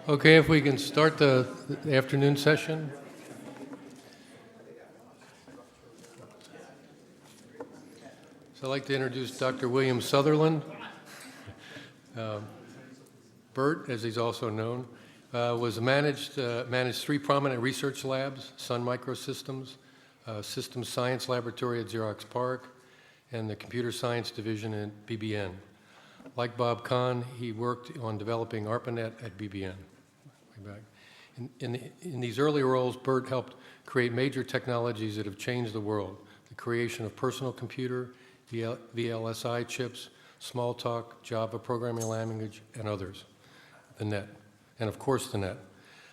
Okay, if we can start the afternoon session. So I'd like to introduce Dr. William Sutherland. Bert, as he's also known, managed three prominent research labs: Sun Microsystems, Systems Science Laboratory at Xerox PARC, and the Computer Science Division at BBN. Like Bob Kahn, he worked on developing ARPANET at BBN. In these early roles, Bert helped create major technologies that have changed the world: the creation of personal computer, VLSI chips, Smalltalk, Java programming language, and others, the net, and of course the net.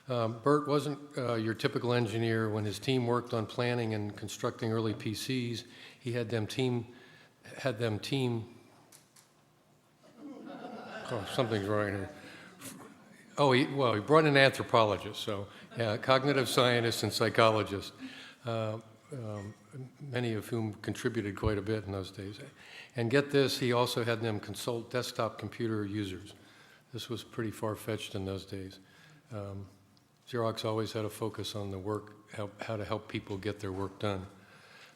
Bert wasn't your typical engineer. When his team worked on planning and constructing early PCs, he had them team. Oh, something's wrong here. Oh, he brought in anthropologists, so yeah, cognitive scientists and psychologists, many of whom contributed quite a bit in those days. And get this, he also had them consult desktop computer users. This was pretty far-fetched in those days. Xerox always had a focus on the work, how to help people get their work done.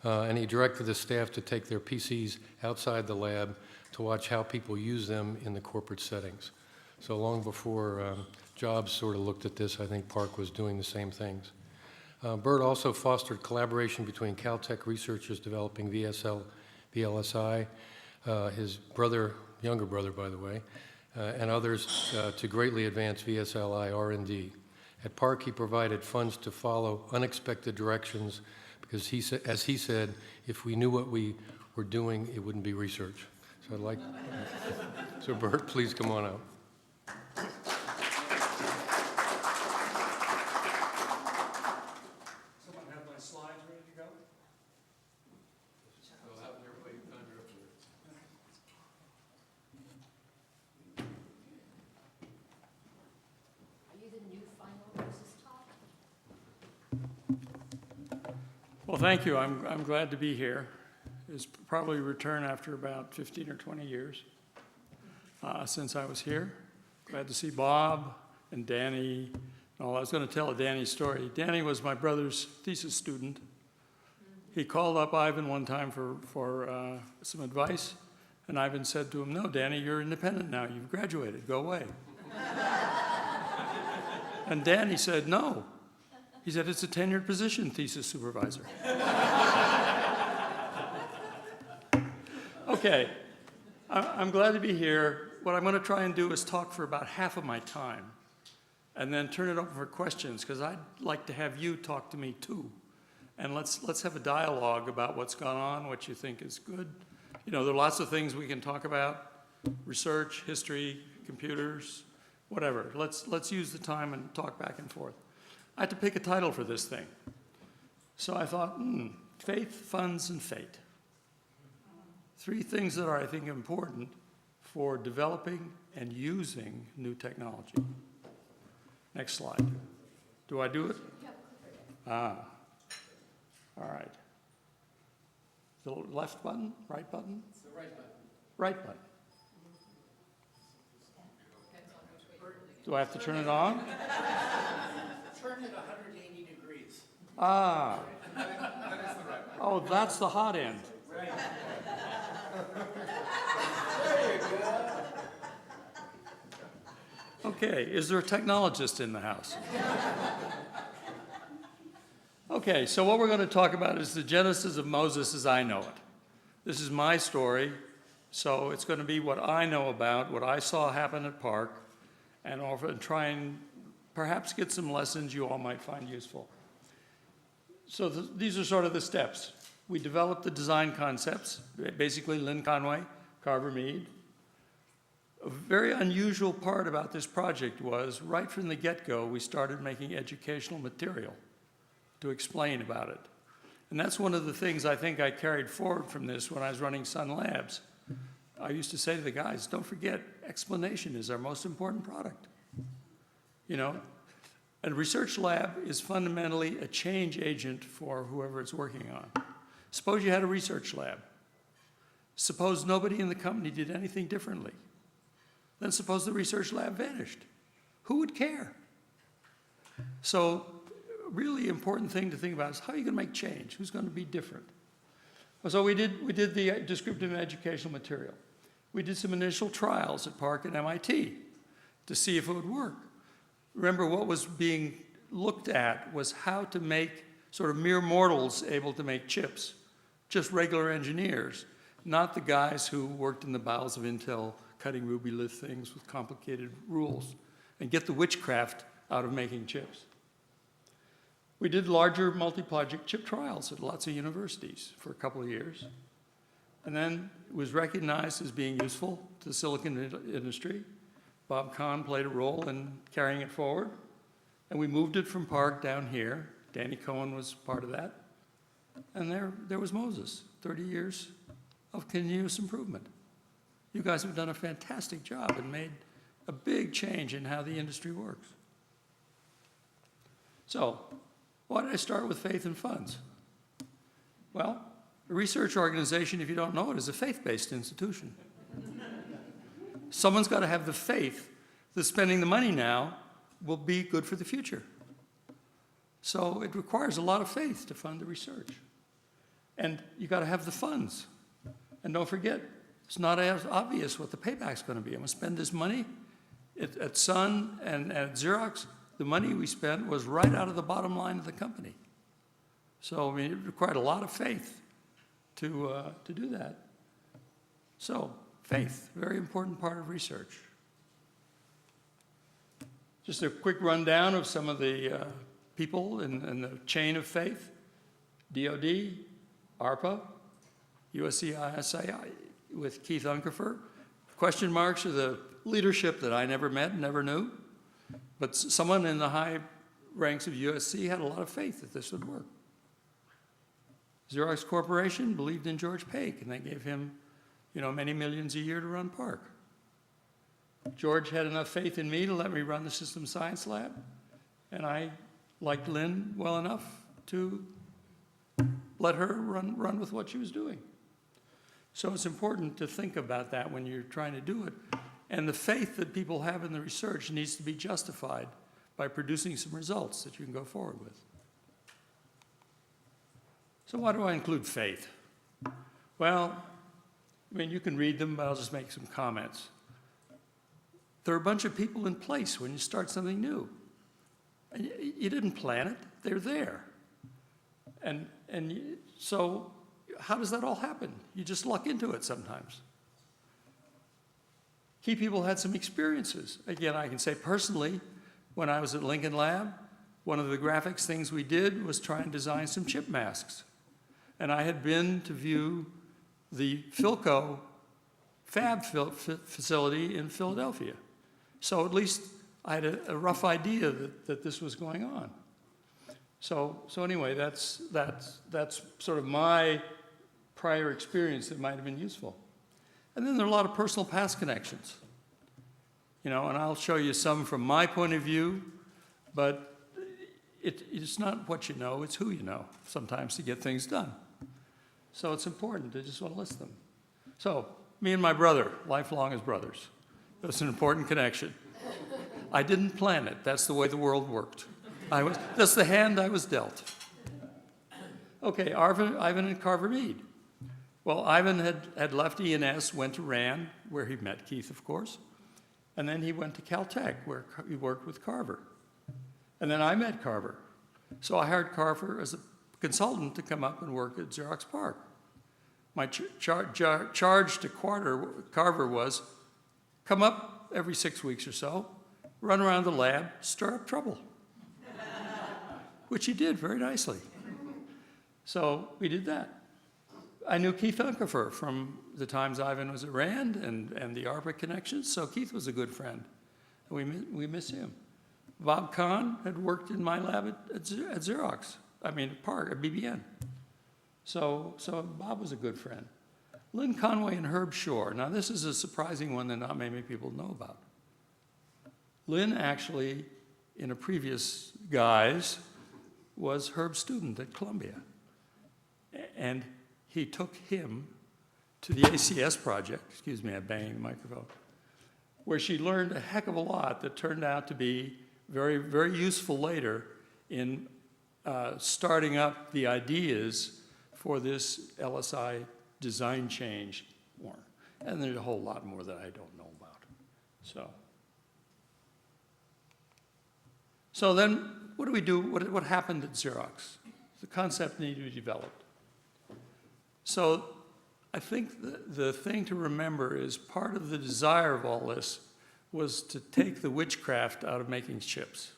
And he directed the staff to take their PCs outside the lab to watch how people use them in the corporate settings. So long before Jobs sort of looked at this, I think PARC was doing the same things. Bert also fostered collaboration between Caltech researchers developing VLSI, his brother, younger brother by the way, and others to greatly advance VSLI R&D. At PARC, he provided funds to follow unexpected directions because as he said, if we knew what we were doing, it wouldn't be research. So I'd like, so Bert, please come on up. Someone have my slides ready to go? We'll have everybody under up here. Are you the new final versus top? Well, thank you. I'm glad to be here. It's probably return after about 15 or 20 years since I was here. Glad to see Bob and Danny. Oh, I was going to tell a Danny story. Danny was my brother's thesis student. He called up Ivan one time for some advice, and Ivan said to him, "No, Danny, you're independent now. You've graduated. Go away." And Danny said, "No." He said, "It's a tenured position, thesis supervisor." Okay, I'm glad to be here. What I'm going to try and do is talk for about half of my time and then turn it over for questions, because I'd like to have you talk to me too. And let's have a dialogue about what's gone on, what you think is good. You know, there are lots of things we can talk about: research, history, computers, whatever. Let's use the time and talk back and forth. I had to pick a title for this thing. So I thought, faith, funds, and fate. Three things that are, I think, important for developing and using new technology. Next slide. Do I do it? All right. The left button, right button? It's the right button. Right button. Do I have to turn it on? Turn it 180 degrees. Ah. That is the right button. Oh, that's the hot end. Right. Okay, is there a technologist in the house? Okay, so what we're going to talk about is the genesis of Moses as I know it. This is my story, so it's going to be what I know about, what I saw happen at PARC, and try and perhaps get some lessons you all might find useful. So these are sort of the steps. We developed the design concepts, basically Lynn Conway, Carver Mead. A very unusual part about this project was, right from the get-go, we started making educational material to explain about it. And that's one of the things I think I carried forward from this when I was running Sun Labs. I used to say to the guys, don't forget, explanation is our most important product. You know, a research lab is fundamentally a change agent for whoever it's working on. Suppose you had a research lab. Suppose nobody in the company did anything differently. Then suppose the research lab vanished. Who would care? So a really important thing to think about is how are you going to make change? Who's going to be different? So we did the descriptive educational material. We did some initial trials at Park and MIT to see if it would work. Remember, what was being looked at was how to make sort of mere mortals able to make chips, just regular engineers, not the guys who worked in the bowels of Intel cutting rubylith things with complicated rules, and get the witchcraft out of making chips. We did larger multi-project chip trials at lots of universities for a couple of years, and then it was recognized as being useful to the silicon industry. Bob Kahn played a role in carrying it forward, and we moved it from Park down here. Danny Cohen was part of that, and there was Moses, 30 years of continuous improvement. You guys have done a fantastic job and made a big change in how the industry works. So, why did I start with faith and funds? Well, a research organization, if you don't know it, is a faith-based institution. Someone's got to have the faith that spending the money now will be good for the future. So it requires a lot of faith to fund the research. And you got to have the funds. And don't forget, it's not as obvious what the payback's going to be. I'm going to spend this money at Sun and at Xerox. The money we spent was right out of the bottom line of the company. So I mean, it required a lot of faith to do that. So faith, very important part of research. Just a quick rundown of some of the people in the chain of faith. DOD, ARPA, USC ISI with Keith Unkefer. Question marks are the leadership that I never met, never knew. But someone in the high ranks of USC had a lot of faith that this would work. Xerox Corporation believed in George Paik, and they gave him, many millions a year to run Park. George had enough faith in me to let me run the System Science Lab, and I liked Lynn well enough to let her run with what she was doing. So it's important to think about that when you're trying to do it. And the faith that people have in the research needs to be justified by producing some results that you can go forward with. So why do I include faith? Well, you can read them, but I'll just make some comments. There are a bunch of people in place when you start something new. And you didn't plan it, they're there. So how does that all happen? You just luck into it sometimes. Key people had some experiences. Again, I can say personally, when I was at Lincoln Lab, one of the graphics things we did was try and design some chip masks. And I had been to view the Philco fab facility in Philadelphia. So at least I had a rough idea that this was going on. So anyway, that's sort of my prior experience that might have been useful. And then there are a lot of personal past connections. And I'll show you some from my point of view, but it's not what you know, it's who you know sometimes to get things done. So it's important to just want to list them. So me and my brother, lifelong as brothers. That's an important connection. I didn't plan it. That's the way the world worked. That's the hand I was dealt. Okay, Ivan and Carver Mead. Well, Ivan had left E&S, went to RAND, where he met Keith, of course. And then he went to Caltech, where he worked with Carver. And then I met Carver. So I hired Carver as a consultant to come up and work at Xerox Park. My charge to Carver was, come up every 6 weeks or so, run around the lab, stir up trouble. Which he did very nicely. So we did that. I knew Keith Unkefer from the times Ivan was at RAND and the ARPA connections, so Keith was a good friend. We miss him. Bob Kahn had worked in my lab at Xerox, at Park, at BBN. So Bob was a good friend. Lynn Conway and Herb Shore. Now this is a surprising one that not many people know about. Lynn actually, in a previous guise, was Herb's student at Columbia. And he took him to the ACS project, excuse me, I'm banging the microphone, where she learned a heck of a lot that turned out to be very, very useful later in starting up the ideas for this LSI design change warrant. And there's a whole lot more that I don't know about. So then what do we do? What happened at Xerox? The concept needed to be developed. So I think the thing to remember is part of the desire of all this was to take the witchcraft out of making chips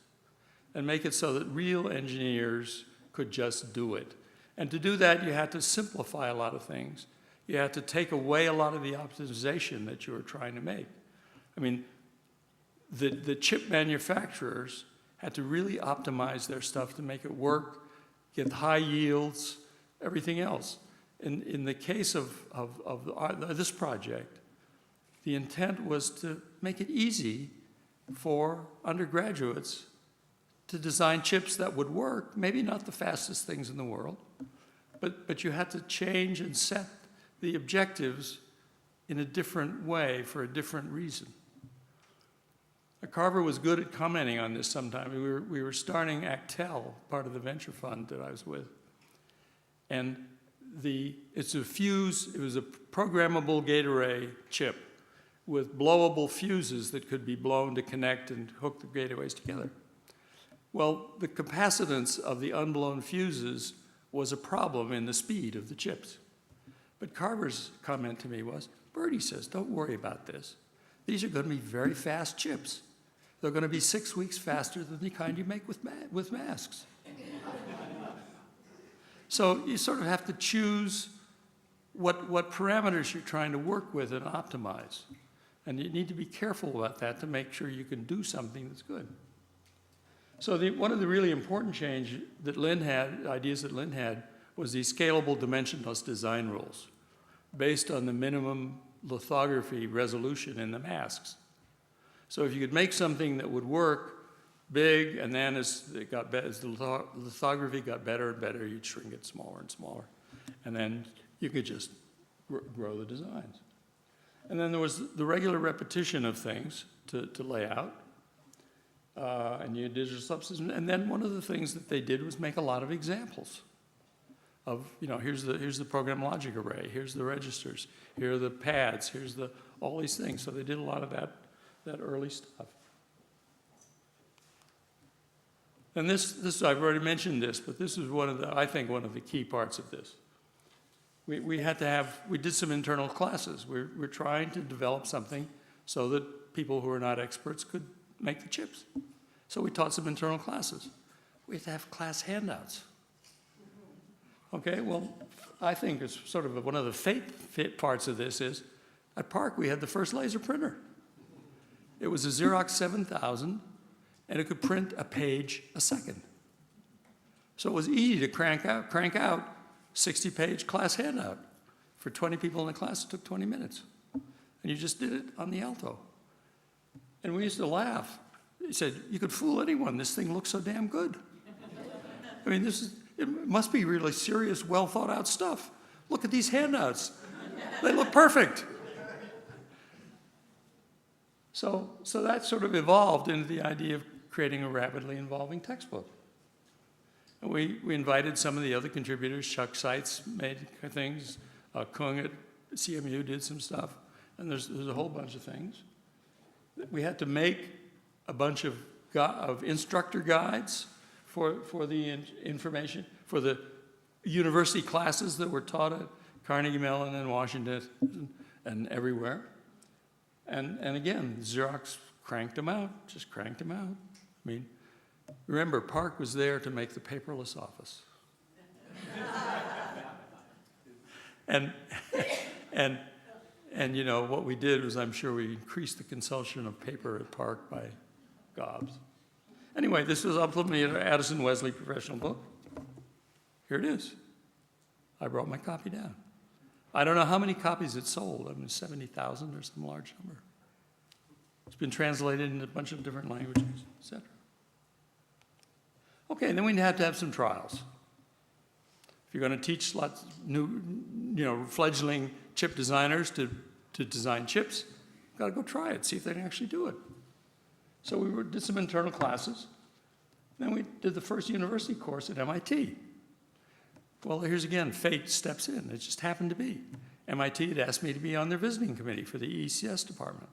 and make it so that real engineers could just do it. And to do that, you had to simplify a lot of things. You had to take away a lot of the optimization that you were trying to make. I mean, the chip manufacturers had to really optimize their stuff to make it work, get high yields, everything else. In the case of this project, the intent was to make it easy for undergraduates to design chips that would work, maybe not the fastest things in the world, but you had to change and set the objectives in a different way for a different reason. Carver was good at commenting on this sometime. We were starting Actel, part of the venture fund that I was with. And it's a fuse, it was a programmable gate array chip with blowable fuses that could be blown to connect and hook the gateways together. Well, the capacitance of the unblown fuses was a problem in the speed of the chips. But Carver's comment to me was, Bertie says, don't worry about this. These are going to be very fast chips. They're going to be 6 weeks faster than the kind you make with masks. So you sort of have to choose what parameters you're trying to work with and optimize. And you need to be careful about that to make sure you can do something that's good. So one of the really important changes that ideas that Lynn had, was these scalable dimensionless design rules based on the minimum lithography resolution in the masks. So if you could make something that would work big, and then as the lithography got better and better, you'd shrink it smaller and smaller. And then you could just grow the designs. And then there was the regular repetition of things to lay out. And you had digital subsystems. And then one of the things that they did was make a lot of examples of, here's the program logic array, here's the registers, here are the pads, here's all these things. So they did a lot of that early stuff. And this I've already mentioned this, but this is I think one of the key parts of this. We did some internal classes. We're trying to develop something so that people who are not experts could make the chips. So we taught some internal classes. We had to have class handouts. Okay, well, I think it's sort of one of the fit parts of this is, at Park we had the first laser printer. It was a Xerox 7000, and it could print a page a second. So it was easy to crank out 60-page class handout. For 20 people in the class, it took 20 minutes. And you just did it on the Alto. And we used to laugh. He said, you could fool anyone. This thing looks so damn good. I mean, it must be really serious, well-thought-out stuff. Look at these handouts. They look perfect. So that sort of evolved into the idea of creating a rapidly evolving textbook. And we invited some of the other contributors. Chuck Seitz made things. Kung at CMU did some stuff. And there's a whole bunch of things. We had to make a bunch of instructor guides for the information, for the university classes that were taught at Carnegie Mellon and Washington and everywhere. And again, Xerox cranked them out, just cranked them out. I mean, remember, Park was there to make the paperless office. and what we did was, I'm sure we increased the consumption of paper at Park by gobs. Anyway, this was up from the Addison Wesley professional book. Here it is. I brought my copy down. I don't know how many copies it sold. I mean, 70,000 or some large number. It's been translated into a bunch of different languages, etc. Okay, then we had to have some trials. If you're going to teach lots of new, fledgling chip designers to design chips, you've got to go try it, see if they can actually do it. So we did some internal classes. Then we did the first university course at MIT. Well, here's again, fate steps in. It just happened to be. MIT had asked me to be on their visiting committee for the ECS department.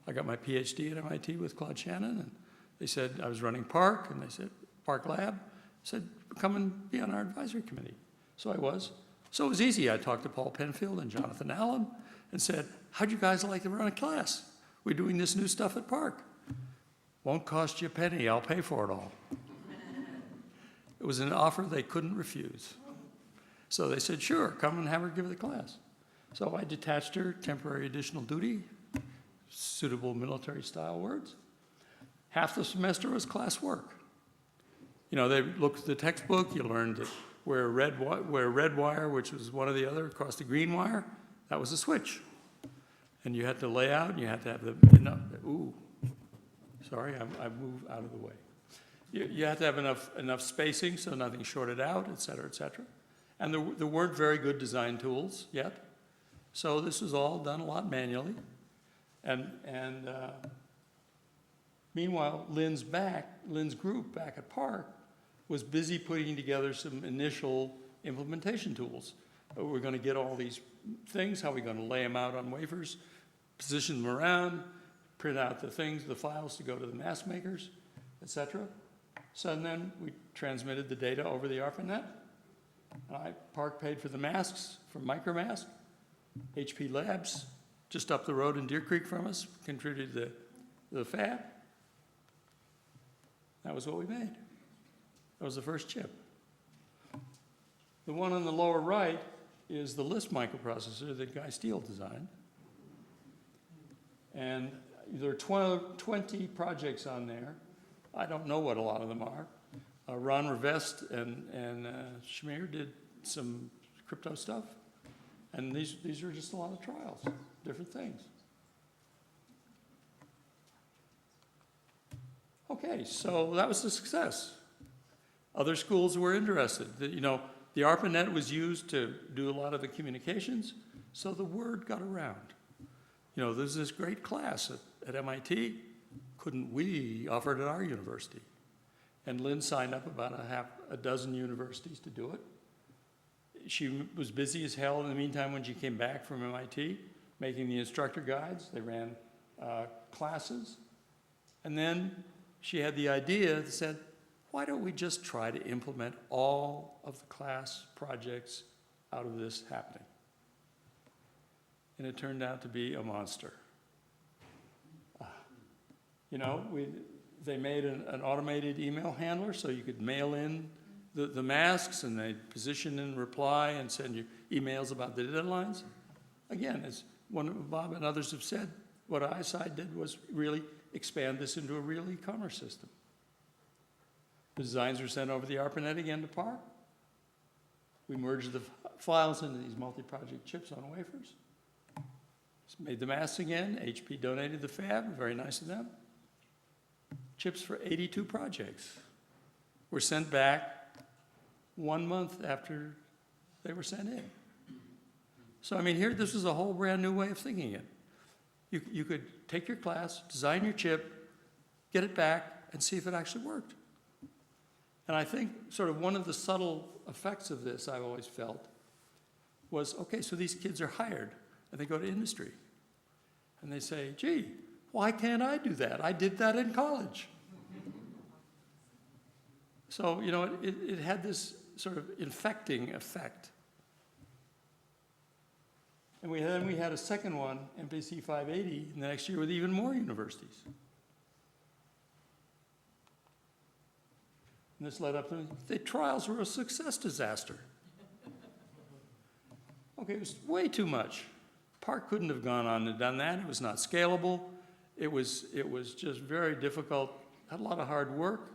I got my PhD at MIT with Claude Shannon, and they said I was running Park, and they said, Park Lab, said, come and be on our advisory committee. So I was. So it was easy. I talked to Paul Penfield and Jonathan Allen and said, how'd you guys like to run a class? We're doing this new stuff at Park. Won't cost you a penny. I'll pay for it all. It was an offer they couldn't refuse. So they said, sure, come and have her give the class. So I detached her, temporary additional duty, suitable military style words. Half the semester was class work. You know, they looked at the textbook, you learned that where red wire, which was one or the other, across the green wire, that was a switch. And you had to lay out, and you had to have sorry, I moved out of the way. You had to have enough spacing so nothing shorted out, et cetera, et cetera. And there weren't very good design tools yet. So this was all done a lot manually. And meanwhile, Lynn's group back at Park was busy putting together some initial implementation tools. We're going to get all these things, how are we going to lay them out on wafers, position them around, print out the things, the files to go to the mask makers, et cetera. So and then we transmitted the data over the ARPANET. Park paid for the masks from Micromask. HP Labs, just up the road in Deer Creek from us, contributed to the fab. That was what we made. That was the first chip. The one on the lower right is the Lisp microprocessor that Guy Steele designed. And there are 20 projects on there. I don't know what a lot of them are. Ron Revest and Shamir did some crypto stuff. And these are just a lot of trials, different things. Okay, so that was a success. Other schools were interested. You know, the ARPANET was used to do a lot of the communications, so the word got around. You know, there's this great class at MIT. Couldn't we offer it at our university? And Lynn signed up about a dozen universities to do it. She was busy as hell in the meantime when she came back from MIT, making the instructor guides. They ran classes. And then she had the idea that said, why don't we just try to implement all of the class projects out of this happening? And it turned out to be a monster. You know, they made an automated email handler so you could mail in the masks, and they'd position and reply and send you emails about the deadlines. Again, as Bob and others have said, what ISI did was really expand this into a real e-commerce system. The designs were sent over the ARPANET again to Park. We merged the files into these multi-project chips on wafers. Made the masks again. HP donated the fab, very nice of them. Chips for 82 projects were sent back 1 month after they were sent in. So, I mean, this was a whole brand new way of thinking it. You could take your class, design your chip, get it back, and see if it actually worked. And I think sort of one of the subtle effects of this I've always felt was, okay, so these kids are hired, and they go to industry. And they say, gee, why can't I do that? I did that in college. So, you know, it had this sort of infecting effect. And then we had a second one, MPC 580, the next year with even more universities. And this led up to, the trials were a success disaster. Okay, it was way too much. Park couldn't have gone on and done that. It was not scalable. It was just very difficult, had a lot of hard work.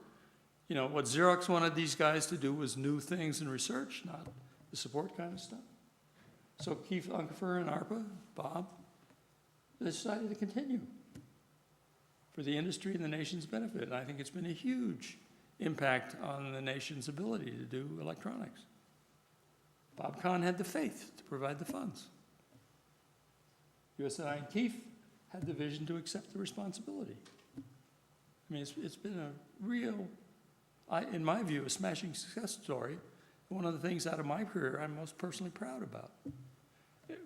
You know, what Xerox wanted these guys to do was new things in research, not the support kind of stuff. So Keith Unkefer and ARPA, Bob, they decided to continue for the industry and the nation's benefit. And I think it's been a huge impact on the nation's ability to do electronics. Bob Kahn had the faith to provide the funds. USI and Keith had the vision to accept the responsibility. I mean, it's been a real, in my view, a smashing success story. One of the things out of my career I'm most personally proud about.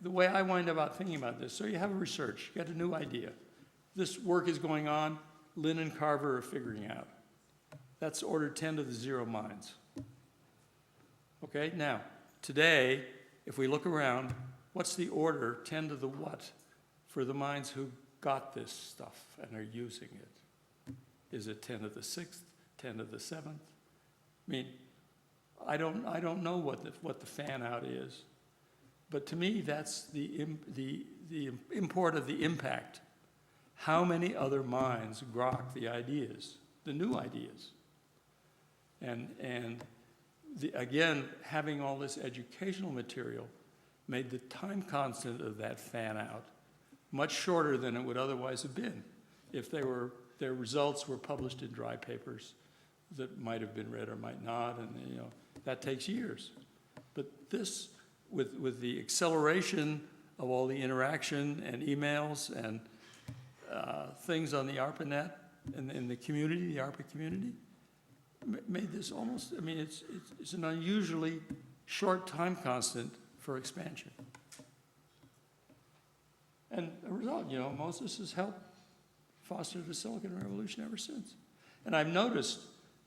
The way I wind up thinking about this, so you have a research, you got a new idea. This work is going on, Lynn and Carver are figuring out. That's order 10 to the 0 minds. Okay, now, today, if we look around, what's the order 10 to the what for the minds who got this stuff and are using it? Is it 10 to the 6th, 10 to the 7th? I mean, I don't know what the fan out is, but to me, that's the import of the impact. How many other minds grok the ideas, the new ideas? And again, having all this educational material made the time constant of that fan out much shorter than it would otherwise have been if their results were published in dry papers that might have been read or might not, and that takes years. But this, with the acceleration of all the interaction and emails and things on the ARPANET and in the community, the ARPA community, made this almost, I mean, it's an unusually short time constant for expansion. And a result, Moses has helped foster the Silicon Revolution ever since. And I've noticed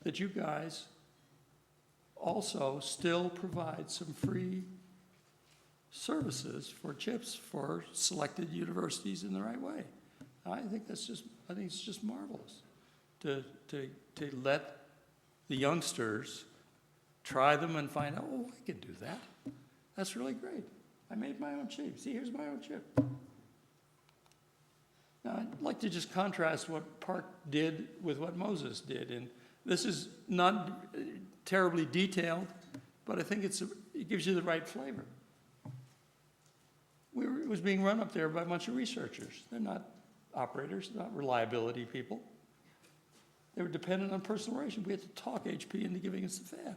that you guys also still provide some free services for chips for selected universities in the right way. I think it's just marvelous to let the youngsters try them and find out, oh, I can do that. That's really great. I made my own chip. See, here's my own chip. Now, I'd like to just contrast what Park did with what Moses did. And this is not terribly detailed, but I think it gives you the right flavor. It was being run up there by a bunch of researchers. They're not operators, they're not reliability people. They were dependent on personal relations. We had to talk HP into giving us the fab. And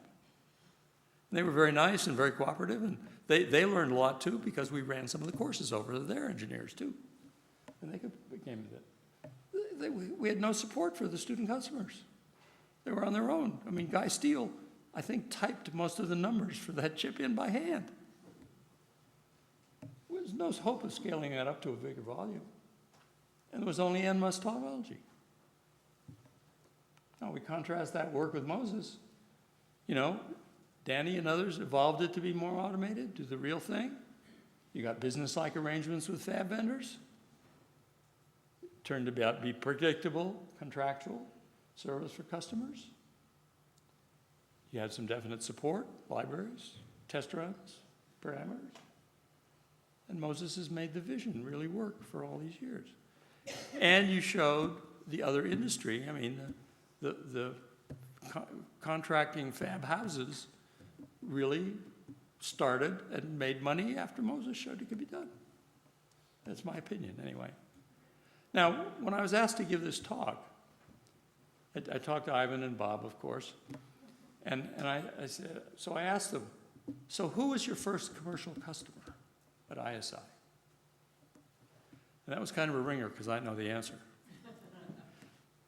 they were very nice and very cooperative, and they learned a lot too because we ran some of the courses over to their engineers too. And they came with it. We had no support for the student customers. They were on their own. I mean, Guy Steele, I think, typed most of the numbers for that chip in by hand. There was no hope of scaling that up to a bigger volume. And there was only NMUS topology. Now we contrast that work with Moses. Danny and others evolved it to be more automated, do the real thing. You got business-like arrangements with fab vendors. It turned out to be predictable, contractual service for customers. You had some definite support, libraries, test runs, parameters. And Moses has made the vision really work for all these years. And you showed the other industry, I mean, the contracting fab houses really started and made money after Moses showed it could be done. That's my opinion, anyway. Now, when I was asked to give this talk, I talked to Ivan and Bob, of course, and I said, so I asked them, so who was your first commercial customer at ISI? And that was kind of a ringer because I know the answer.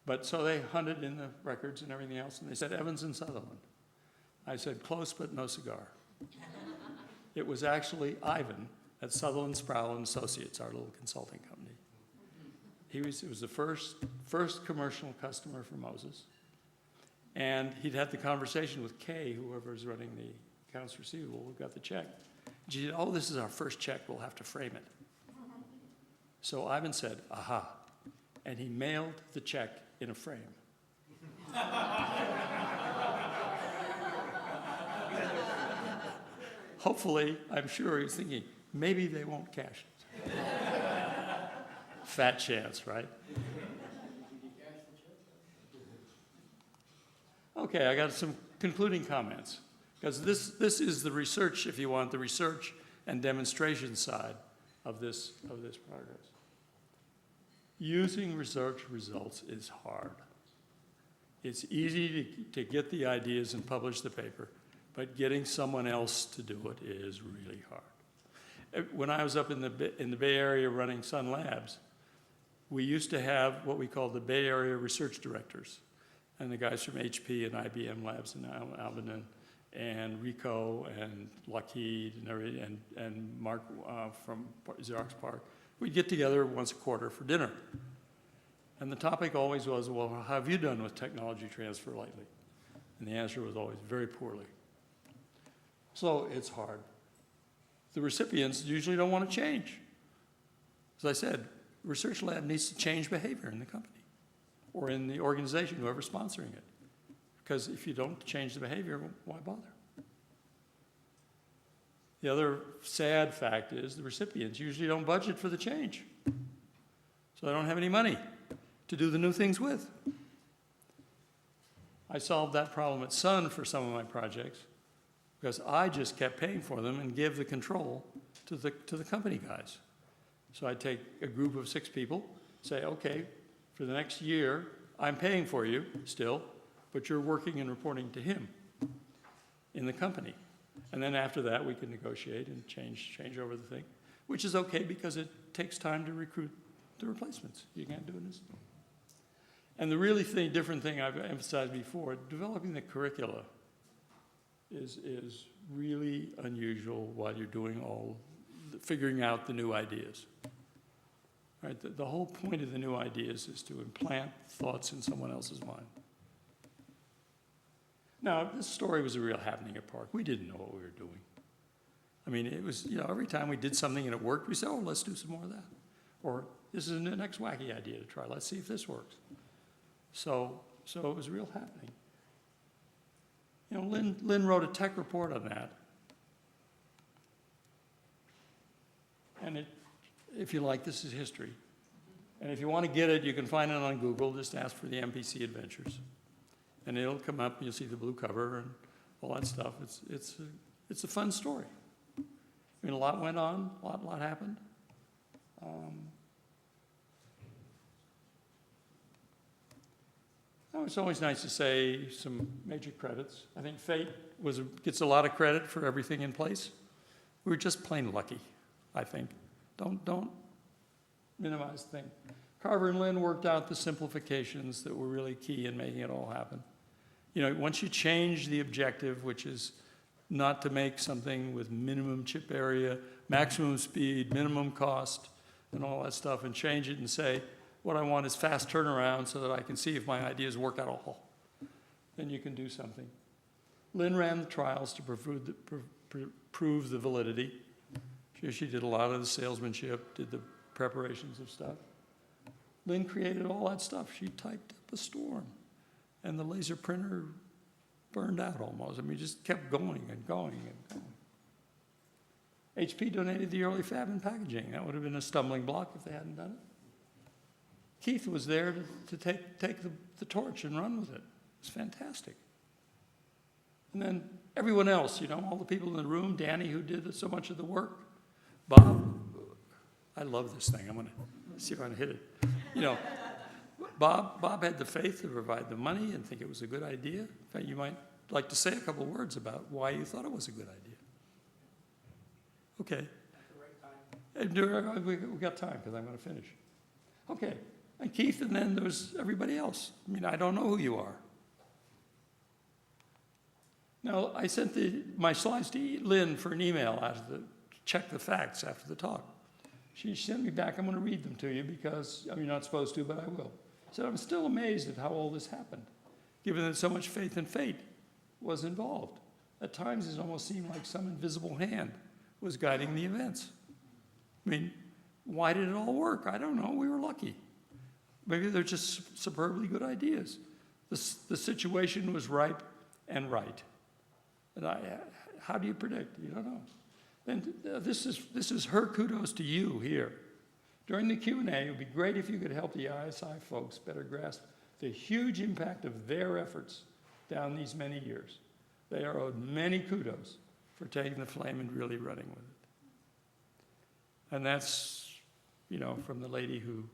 But so they hunted in the records and everything else, and they said Evans and Sutherland. I said, close but no cigar. It was actually Ivan at Sutherland, Sproul and Associates, our little consulting company. It was the first commercial customer for Moses. And he'd had the conversation with Kay, whoever was running the accounts receivable, who got the check. And she said, oh, this is our first check, we'll have to frame it. So Ivan said, aha. And he mailed the check in a frame. Hopefully, I'm sure he was thinking, maybe they won't cash it. Fat chance, right? Okay, I got some concluding comments. Because this is the research, if you want, the research and demonstration side of this progress. Using research results is hard. It's easy to get the ideas and publish the paper, but getting someone else to do it is really hard. When I was up in the Bay Area running Sun Labs, we used to have what we call the Bay Area Research Directors, and the guys from HP and IBM Labs in Albany, and Rico and Lockheed and everything, and Mark from Xerox PARC. We'd get together once a quarter for dinner. And the topic always was, well, how have you done with technology transfer lately? And the answer was always very poorly. So it's hard. The recipients usually don't want to change. As I said, research lab needs to change behavior in the company or in the organization, whoever's sponsoring it. Because if you don't change the behavior, why bother? The other sad fact is the recipients usually don't budget for the change. So they don't have any money to do the new things with. I solved that problem at Sun for some of my projects because I just kept paying for them and give the control to the company guys. So I'd take a group of 6 people, say, okay, for the next year, I'm paying for you still, but you're working and reporting to him in the company. And then after that, we can negotiate and change over the thing, which is okay because it takes time to recruit the replacements. You can't do it instantly. And the really different thing I've emphasized before, developing the curricula is really unusual while you're doing figuring out the new ideas. Right? The whole point of the new ideas is to implant thoughts in someone else's mind. Now, this story was a real happening at Park. We didn't know what we were doing. I mean, it was, every time we did something and it worked, we said, oh, let's do some more of that. Or this is the next wacky idea to try. Let's see if this works. So it was real happening. Lynn wrote a tech report on that. And if you like, this is history. And if you want to get it, you can find it on Google. Just ask for the MPC Adventures. And it'll come up, and you'll see the blue cover and all that stuff. It's a fun story. I mean, a lot went on, a lot happened. It's always nice to say some major credits. I think Fate gets a lot of credit for everything in place. We were just plain lucky, I think. Don't minimize the thing. Carver and Lynn worked out the simplifications that were really key in making it all happen. Once you change the objective, which is not to make something with minimum chip area, maximum speed, minimum cost, and all that stuff, and change it and say, what I want is fast turnaround so that I can see if my ideas work at all. Then you can do something. Lynn ran the trials to prove the validity. She did a lot of the salesmanship, did the preparations of stuff. Lynn created all that stuff. She typed up a storm, and the laser printer burned out almost. I mean, it just kept going and going and going. HP donated the early fab and packaging. That would have been a stumbling block if they hadn't done it. Keith was there to take the torch and run with it. It was fantastic. And then everyone else, all the people in the room, Danny, who did so much of the work, Bob, I love this thing. I'm going to see if I can hit it. Bob had the faith to provide the money and think it was a good idea. In fact, you might like to say a couple of words about why you thought it was a good idea. Okay. At the right time. We got time because I'm going to finish. Okay. And Keith, and then there's everybody else. I mean, I don't know who you are. Now, I sent my slides to Lynn for an email to check the facts after the talk. She sent me back, I'm going to read them to you because you're not supposed to, but I will. She said, I'm still amazed at how all this happened, given that so much faith and fate was involved. At times, it almost seemed like some invisible hand was guiding the events. I mean, why did it all work? I don't know. We were lucky. Maybe they're just superbly good ideas. The situation was ripe and right. And how do you predict? You don't know. And this is her kudos to you here. During the Q&A, it would be great if you could help the ISI folks better grasp the huge impact of their efforts down these many years. They are owed many kudos for taking the flame and really running with it. And that's, from the lady who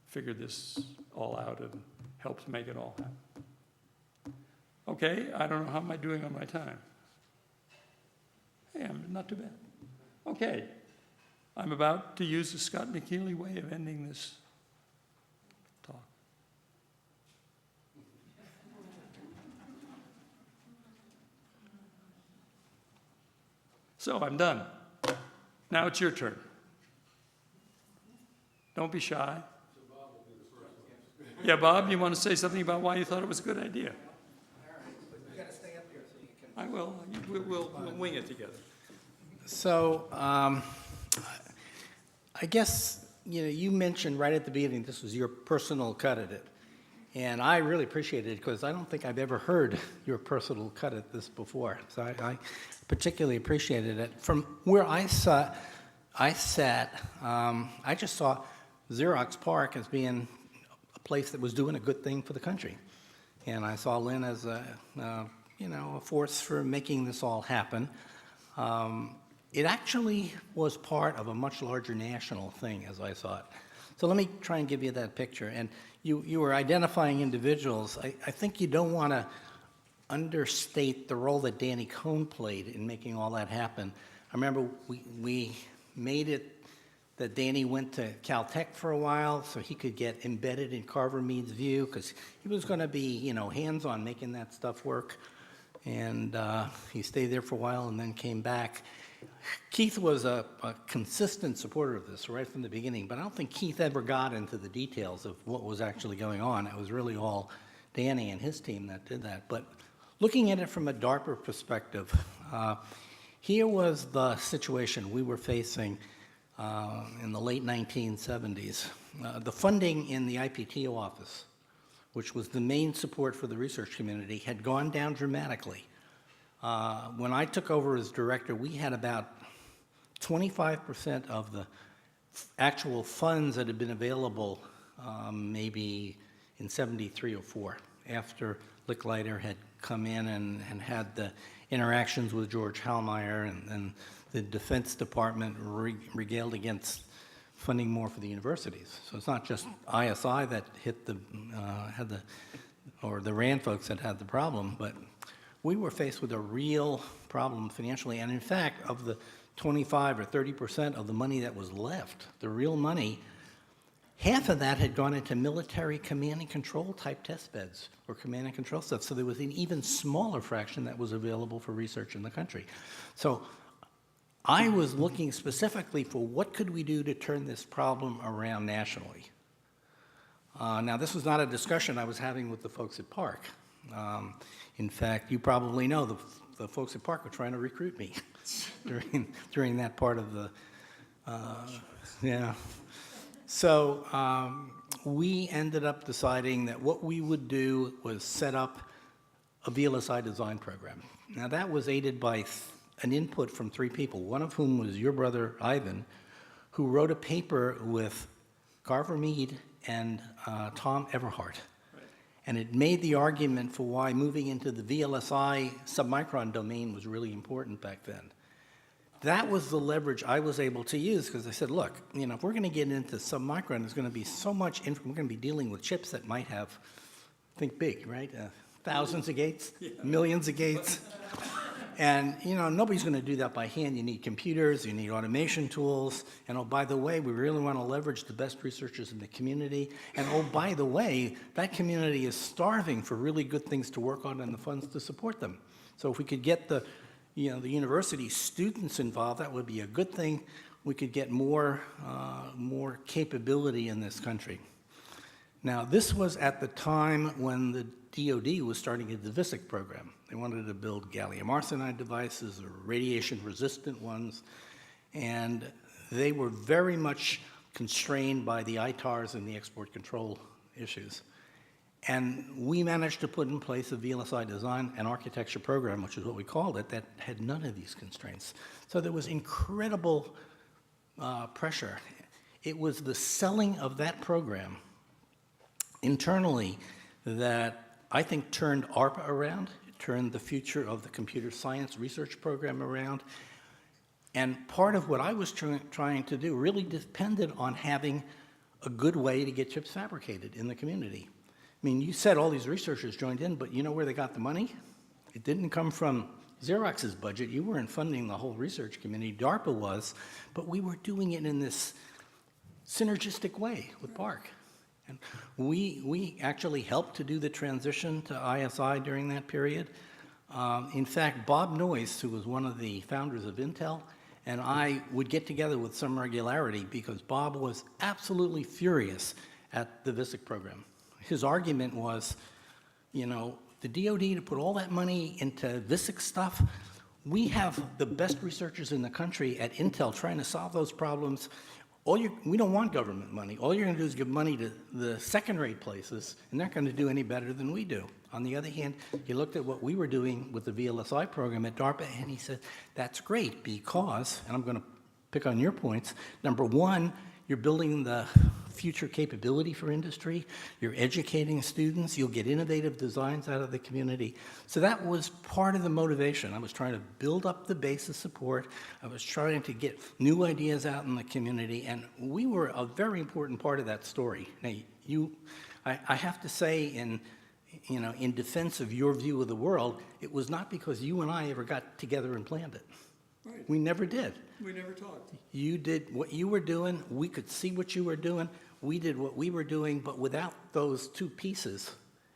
figured this all out and helped make it all happen. Okay, I don't know how am I doing on my time. Hey, I'm not too bad. Okay, I'm about to use the Scott McKinley way of ending this So I'm done. Now it's your turn. Don't be shy. Yeah, Bob, you want to say something about why you thought it was a good idea? You gotta stay up here so you can. I will. We'll wing it together. So, I guess, you mentioned right at the beginning, this was your personal cut at it. And I really appreciate it because I don't think I've ever heard your personal cut at this before. So I particularly appreciated it. From where I sat, I just saw Xerox PARC as being a place that was doing a good thing for the country. And I saw Lynn as a force for making this all happen. It actually was part of a much larger national thing, as I saw it. So let me try and give you that picture. And you were identifying individuals. I think you don't want to understate the role that Danny Cohn played in making all that happen. I remember we made it that Danny went to Caltech for a while so he could get embedded in Carver Mead's view because he was going to be, hands-on making that stuff work. And he stayed there for a while and then came back. Keith was a consistent supporter of this right from the beginning, but I don't think Keith ever got into the details of what was actually going on. It was really all Danny and his team that did that. But looking at it from a DARPA perspective, here was the situation we were facing in the late 1970s. The funding in the IPTO office, which was the main support for the research community, had gone down dramatically. When I took over as director, we had about 25% of the actual funds that had been available maybe in 73 or 4, after Licklider had come in and had the interactions with George Hallmeyer and the Defense Department regaled against funding more for the universities. So it's not just ISI that hit the RAND folks that had the problem, but we were faced with a real problem financially. And in fact, of the 25 or 30% of the money that was left, the real money, half of that had gone into military command and control type test beds or command and control stuff. So there was an even smaller fraction that was available for research in the country. So I was looking specifically for what could we do to turn this problem around nationally. Now, this was not a discussion I was having with the folks at PARC. In fact, you probably know the folks at PARC were trying to recruit me during that part of the, yeah. So we ended up deciding that what we would do was set up a VLSI design program. Now, that was aided by an input from 3 people, one of whom was your brother, Ivan, who wrote a paper with Carver Mead and Tom Everhart. And it made the argument for why moving into the VLSI submicron domain was really important back then. That was the leverage I was able to use because I said, look, if we're going to get into submicron, there's going to be so much, we're going to be dealing with chips that might have, think big, right? Thousands of gates, millions of gates. And, nobody's going to do that by hand. You need computers, you need automation tools. And, oh, by the way, we really want to leverage the best researchers in the community. And, oh, by the way, that community is starving for really good things to work on and the funds to support them. So if we could get the university students involved, that would be a good thing. We could get more capability in this country. Now, this was at the time when the DoD was starting a DVSIC program. They wanted to build gallium arsenide devices or radiation-resistant ones, and they were very much constrained by the ITARs and the export control issues. And we managed to put in place a VLSI design and architecture program, which is what we called it, that had none of these constraints. So there was incredible pressure. It was the selling of that program internally that I think turned ARPA around. It turned the future of the computer science research program around. And part of what I was trying to do really depended on having a good way to get chips fabricated in the community. I mean, you said all these researchers joined in, but you know where they got the money? It didn't come from Xerox's budget. You weren't funding the whole research community. DARPA was, but we were doing it in this synergistic way with PARC. And we actually helped to do the transition to ISI during that period. In fact, Bob Noyce, who was one of the founders of Intel, and I would get together with some regularity because Bob was absolutely furious at the VISIC program. His argument was, you know, the DoD to put all that money into VISIC stuff, we have the best researchers in the country at Intel trying to solve those problems. We don't want government money. All you're going to do is give money to the second-rate places, and they're not going to do any better than we do. On the other hand, he looked at what we were doing with the VLSI program at DARPA, and he said, that's great because, and I'm going to pick on your points, number one, you're building the future capability for industry, you're educating students, you'll get innovative designs out of the community. So that was part of the motivation. I was trying to build up the base of support, I was trying to get new ideas out in the community, and we were a very important part of that story. Now, I have to say, in defense of your view of the world, it was not because you and I ever got together and planned it. Right. We never did. We never talked. You did what you were doing, we could see what you were doing, we did what we were doing, but without those two pieces,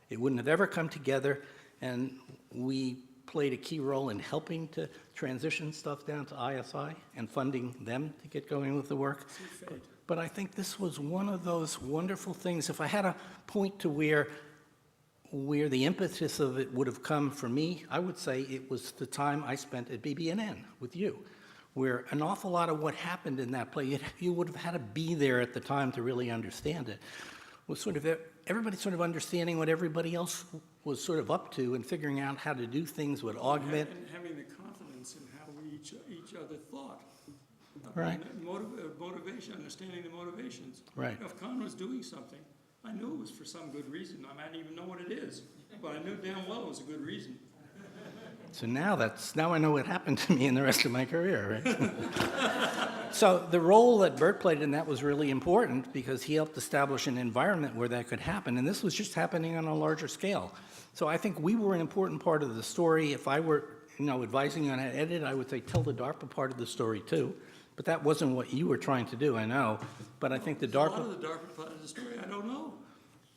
it wouldn't have ever come together, and we played a key role in helping to transition stuff down to ISI and funding them to get going with the work. But I think this was one of those wonderful things. If I had a point to where the impetus of it would have come for me, I would say it was the time I spent at BB&N with you, where an awful lot of what happened in that play, you would have had to be there at the time to really understand it, was sort of everybody sort of understanding what everybody else was sort of up to and figuring out how to do things would augment. And having the confidence in how we each other thought. Right. Motivation, understanding the motivations. Right. If Con was doing something, I knew it was for some good reason. I might even know what it is, but I knew damn well it was a good reason. So now I know what happened to me in the rest of my career, right? So the role that Bert played in that was really important because he helped establish an environment where that could happen, and this was just happening on a larger scale. So I think we were an important part of the story. If I were, advising you on how to edit, I would say tell the DARPA part of the story too. But that wasn't what you were trying to do, I know. But I think the A lot DARPA... of the DARPA part of the story, I don't know.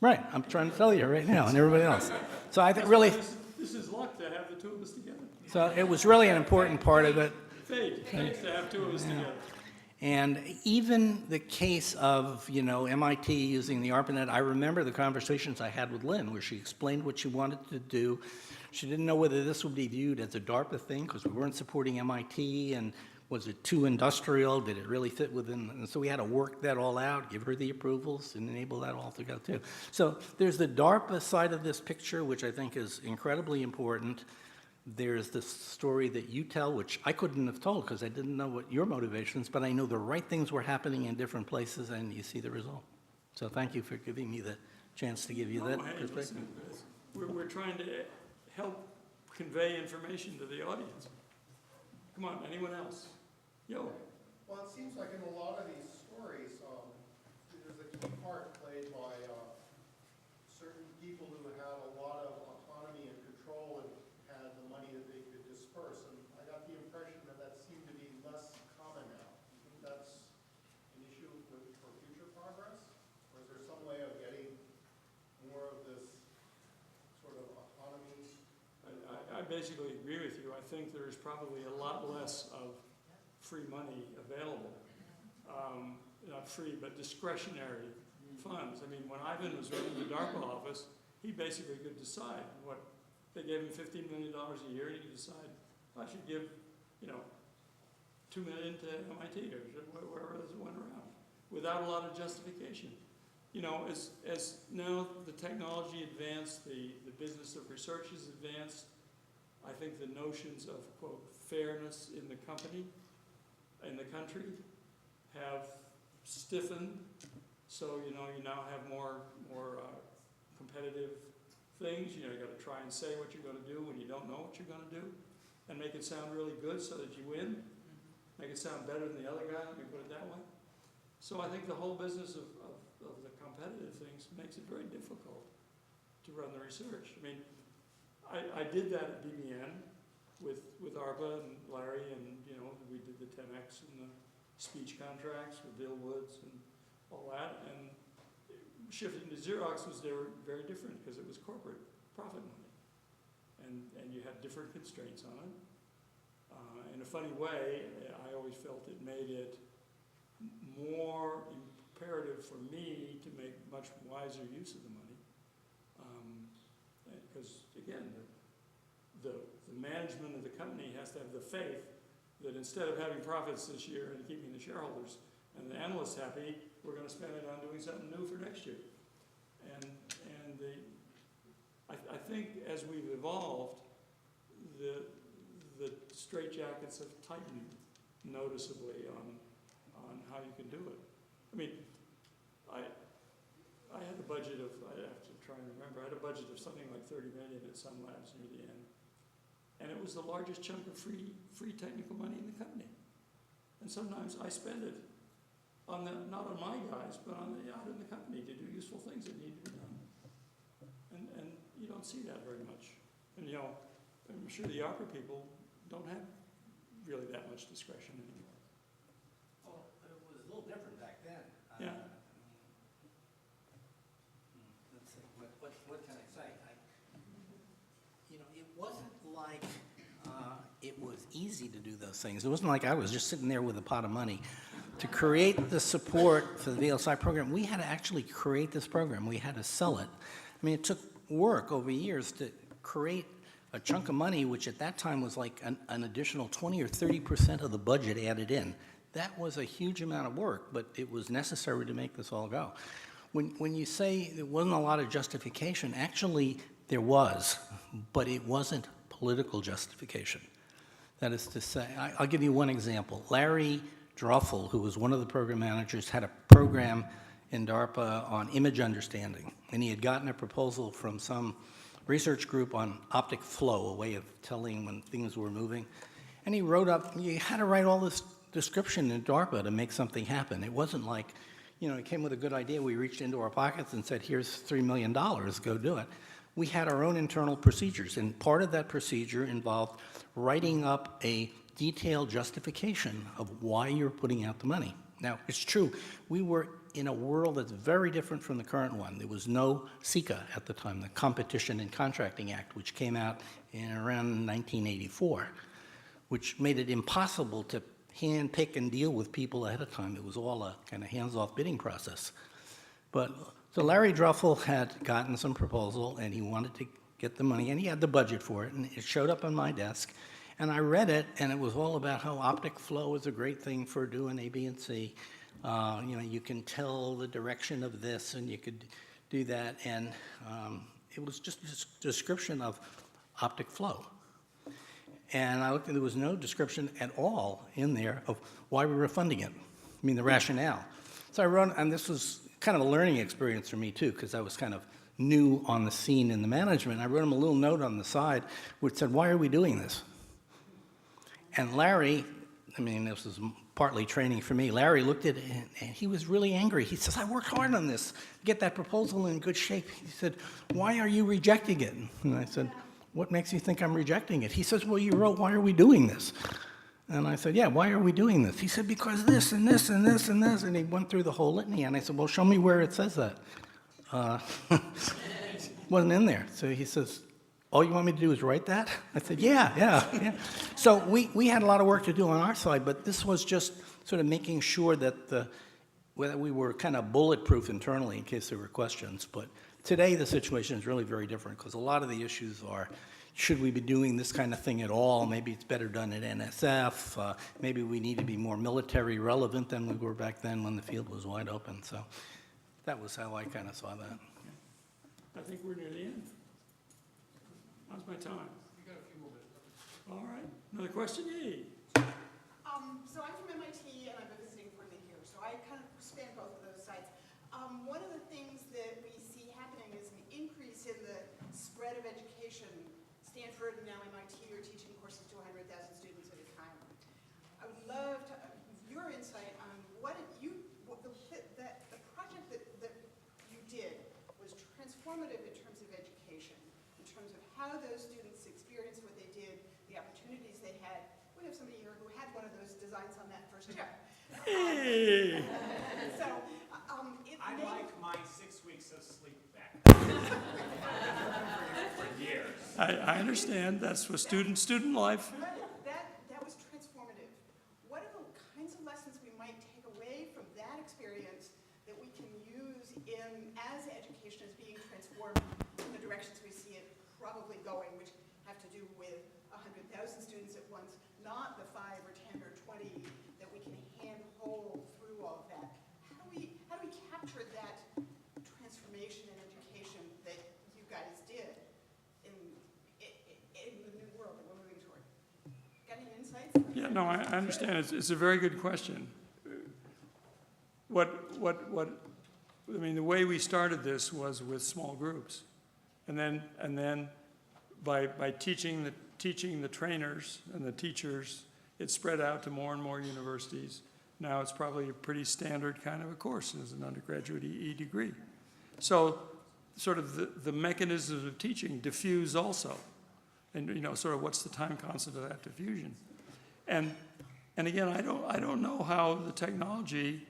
Right, I'm trying to tell you right now, and everybody else. So I think really... This is luck to have the two of us together. So it was really an important part of it. Fate to have two of us together. And even the case of, MIT using the ARPANET, I remember the conversations I had with Lynn where she explained what she wanted to do. She didn't know whether this would be viewed as a DARPA thing because we weren't supporting MIT, and was it too industrial? Did it really fit within? And so we had to work that all out, give her the approvals, and enable that all to go too. So there's the DARPA side of this picture, which I think is incredibly important. There's the story that you tell, which I couldn't have told because I didn't know what your motivations, but I know the right things were happening in different places, and you see the result. So thank you for giving me the chance to give you that Hey, perspective. listen, we're trying to help convey information to the audience. Come on, anyone else? Yo. Well, it seems like in a lot of these stories, there's a key part played by certain people who had a lot of autonomy and control and had the money that they could disperse. And I got the impression that that seemed to be less common now. Do you think that's an issue for future progress? Or is there some way of getting more of this sort of autonomy? I basically agree with you. I think there's probably a lot less of free money available. Not free, but discretionary funds. I mean, when Ivan was running the DARPA office, he basically could decide what, they gave him $15 million a year, and he could decide, I should give, $2 million to MIT, or wherever it went around, without a lot of justification. As now the technology advanced, the business of research has advanced, I think the notions of, quote, fairness in the company, in the country, have stiffened. So, you now have more competitive things. You got to try and say what you're going to do when you don't know what you're going to do, and make it sound really good so that you win. Make it sound better than the other guy, let me put it that way. So I think the whole business of the competitive things makes it very difficult to run the research. I mean, I did that at BBN with ARPA and Larry, and we did the 10X and the speech contracts with Bill Woods and all that. And shifting to Xerox was very different because it was corporate profit money. and you had different constraints on it. In a funny way, I always felt it made it more imperative for me to make much wiser use of the money. Because again, the management of the company has to have the faith that instead of having profits this year and keeping the shareholders and the analysts happy, we're going to spend it on doing something new for next year. I think as we've evolved, the straitjackets have tightened noticeably on how you can do it. I mean, I had a budget of, I have to try and remember, I had a budget of something like 30 million at some labs near the end. And it was the largest chunk of free technical money in the company. And sometimes I spend it on not on my guys, but out in the company to do useful things that need to be done. And you don't see that very much. And I'm sure the opera people don't have really that much discretion anymore. Well, it was a little different back then. Yeah. Let's see, what can I say? It wasn't like it was easy to do those things. It wasn't like I was just sitting there with a pot of money. To create the support for the VLSI program, we had to actually create this program. We had to sell it. I mean, it took work over years to create a chunk of money, which at that time was like an additional 20 or 30% of the budget added in. That was a huge amount of work, but it was necessary to make this all go. When you say there wasn't a lot of justification, actually there was, but it wasn't political justification. That is to say, I'll give you one example. Larry Druffel, who was one of the program managers, had a program in DARPA on image understanding, and he had gotten a proposal from some research group on optic flow, a way of telling when things were moving. And he wrote up, you had to write all this description in DARPA to make something happen. It wasn't like, it came with a good idea, we reached into our pockets and said, here's $3 million, go do it. We had our own internal procedures, and part of that procedure involved writing up a detailed justification of why you're putting out the money. Now, it's true, we were in a world that's very different from the current one. There was no CICA at the time, the Competition and Contracting Act, which came out in around 1984, which made it impossible to hand pick and deal with people ahead of time. It was all a kind of hands-off bidding process. So Larry Druffel had gotten some proposal, and he wanted to get the money, and he had the budget for it, and it showed up on my desk. And I read it, and it was all about how optic flow is a great thing for doing A, B, and C. You can tell the direction of this, and you could do that. And it was just a description of optic flow. And I looked, and there was no description at all in there of why we were funding it. I mean, the rationale. So I wrote, and this was kind of a learning experience for me too, because I was kind of new on the scene in the management. I wrote him a little note on the side which said, why are we doing this? And Larry, this was partly training for me, Larry looked at it and he was really angry. He says, I worked hard on this, get that proposal in good shape. He said, why are you rejecting it? And I said, what makes you think I'm rejecting it? He says, well, you wrote, why are we doing this? And I said, yeah, why are we doing this? He said, because this and this and this and this. And he went through the whole litany. And I said, well, show me where it says that. Wasn't in there. So he says, all you want me to do is write that? I said, yeah. So we had a lot of work to do on our side, but this was just sort of making sure that we were kind of bulletproof internally in case there were questions. But today the situation is really very different because a lot of the issues are, should we be doing this kind of thing at all? Maybe it's better done at NSF. Maybe we need to be more military relevant than we were back then when the field was wide open. So that was how I kind of saw that. I think we're near the end. How's my time? You got a few more minutes. All right. Another question? Yay. So I'm from MIT and I'm a visiting coordinator here, so I kind of span both of those sides. One of the things that we see happening is an increase in the spread of education. Stanford and now MIT are teaching courses to 100,000 students at a time. I would love to your insight on the project that you did was transformative in terms of education, in terms of how those students experienced what they did, the opportunities they had. We have somebody here who had one of those designs on that first chair. Hey. So, I like my 6 weeks of sleep back. For years. I understand, that's what student life. That was transformative. What are the kinds of lessons we might take away from that experience that we can use as education is being transformed in the directions we see it probably going, which have to do with 100,000 students at once, not the 5 or 10 or 20 that we can handhold through all of that. How do we capture that transformation in education that you guys did in the new world that we're moving toward? Got any insights? Yeah, no, I understand. It's a very good question. I mean, the way we started this was with small groups. And then by teaching the trainers and the teachers, it spread out to more and more universities. Now it's probably a pretty standard kind of a course as an undergraduate EE degree. So sort of the mechanisms of teaching diffuse also. And, you know, sort of what's the time constant of that diffusion? And again, I don't know how the technology,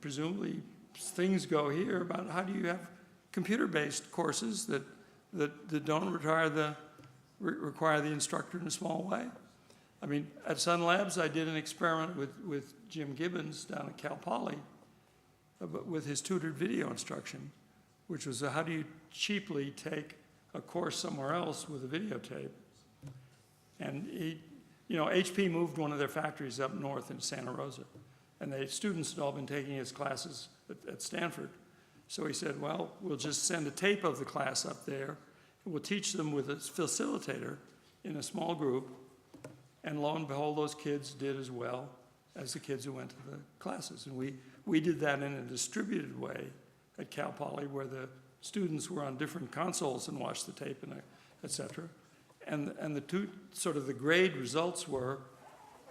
presumably things go here about how do you have computer-based courses that don't require the instructor in a small way. I mean, at Sun Labs, I did an experiment with Jim Gibbons down at Cal Poly with his tutored video instruction, which was how do you cheaply take a course somewhere else with a videotape. And HP moved one of their factories up north in Santa Rosa, and the students had all been taking his classes at Stanford. So he said, well, we'll just send a tape of the class up there, and we'll teach them with a facilitator in a small group, and lo and behold, those kids did as well as the kids who went to the classes. And we did that in a distributed way at Cal Poly, where the students were on different consoles and watched the tape, and et cetera. And the grade results were,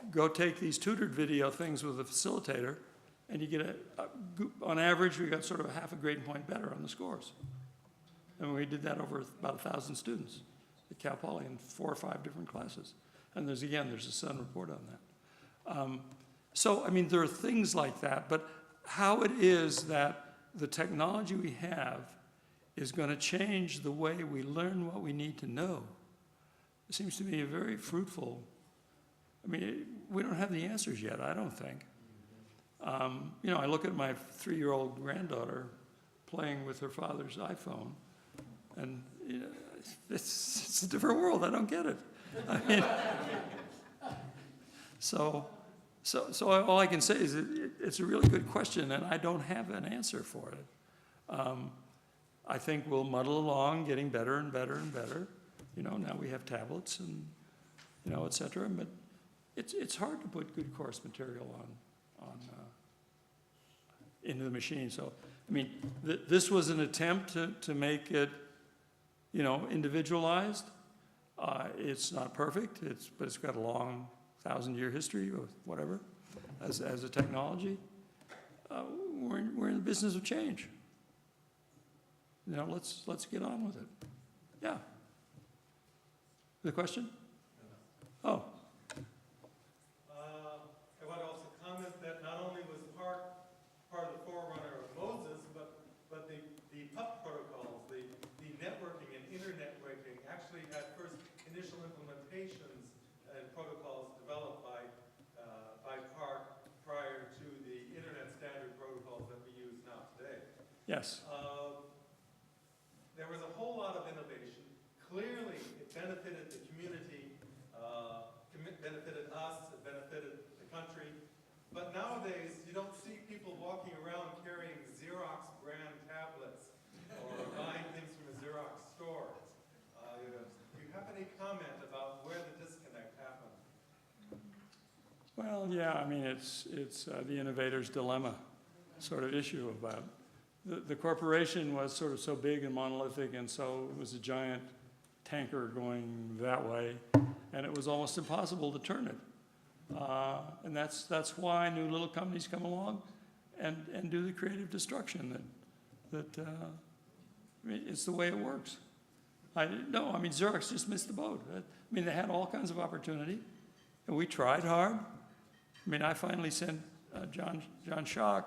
go take these tutored video things with a facilitator, and you get on average, we got sort of a half a grade point better on the scores. And we did that over about 1,000 students at Cal Poly in 4 or 5 different classes. And there's a Sun report on that. So, I mean, there are things like that, but how it is that the technology we have is going to change the way we learn what we need to know, it seems to me a very fruitful. I mean, we don't have the answers yet, I don't think. I look at my 3-year-old granddaughter playing with her father's iPhone, and it's a different world. I don't get it. I mean, so all I can say is it's a really good question, and I don't have an answer for it. I think we'll muddle along, getting better and better and better. Now we have tablets and, et cetera, but it's hard to put good course material into the machine. So, I mean, this was an attempt to make it, individualized. It's not perfect, but it's got a long 1,000-year history or whatever as a technology. We're in the business of change. Let's get on with it. Yeah. The question? Oh. I want to also comment that not only was part of the forerunner of Moses, but the PUP protocols, the networking and internetworking actually had first initial implementations and protocols developed by PARC prior to the internet standard protocols that we use now today. Yes. There was a whole lot of innovation. Clearly, it benefited the community, benefited us, it benefited the country. But nowadays, you don't see people walking around carrying Xerox brand tablets or buying things from a Xerox store. Do you have any comment about where the disconnect happened? Well, yeah, I mean, it's the innovator's dilemma sort of issue about the corporation was sort of so big and monolithic, and so it was a giant tanker going that way, and it was almost impossible to turn it. And that's why new little companies come along and do the creative destruction that I mean, it's the way it works. Xerox just missed the boat. I mean, they had all kinds of opportunity, and we tried hard. I mean, I finally sent John Schock.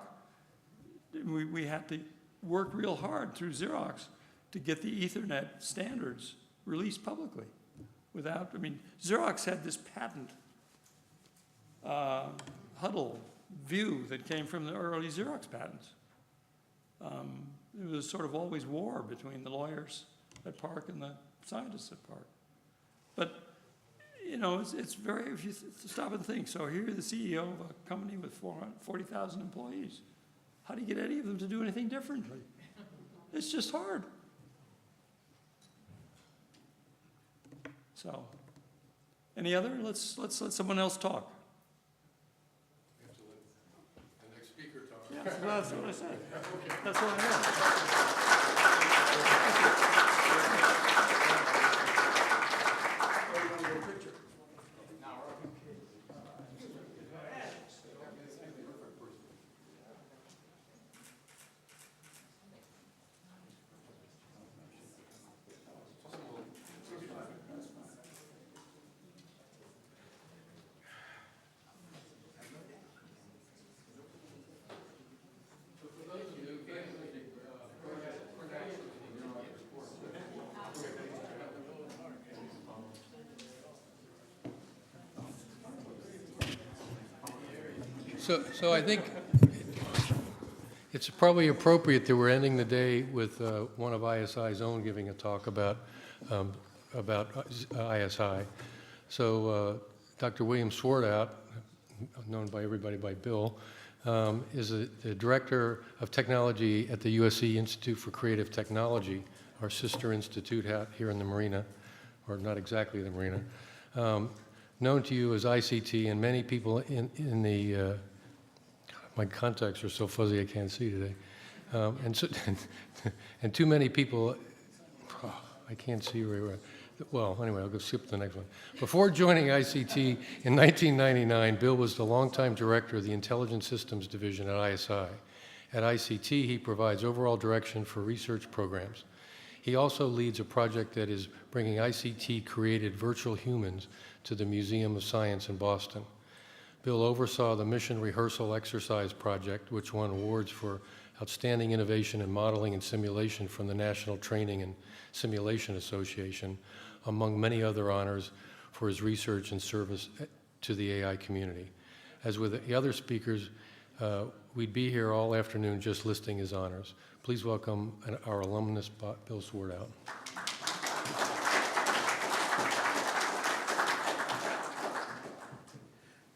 We had to work real hard through Xerox to get the Ethernet standards released publicly without, I mean, Xerox had this patent huddle view that came from the early Xerox patents. It was sort of always war between the lawyers at Park and the scientists at Park. But, you know, it's very, if you stop and think, so here you're the CEO of a company with 40,000 employees. How do you get any of them to do anything differently? It's just hard. So, any other? Let's let someone else talk. The next speaker talks. Yeah, that's what I said. That's what I meant. So I think it's probably appropriate that we're ending the day with one of ISI's own giving a talk about ISI. So Dr. William Swartout, known by everybody by Bill, is the Director of Technology at the USC Institute for Creative Technology, our sister institute out here in the Marina, or not exactly the Marina. Known to you as ICT, and many people in the my contacts are so fuzzy I can't see today. And too many people, I can't see very well. Well, anyway, I'll go skip to the next one. Before joining ICT in 1999, Bill was the longtime director of the Intelligent Systems Division at ISI. At ICT, he provides overall direction for research programs. He also leads a project that is bringing ICT-created virtual humans to the Museum of Science in Boston. Bill oversaw the Mission Rehearsal Exercise Project, which won awards for outstanding innovation in modeling and simulation from the National Training and Simulation Association, among many other honors for his research and service to the AI community. As with the other speakers, we'd be here all afternoon just listing his honors. Please welcome our alumnus, Bill Swartout.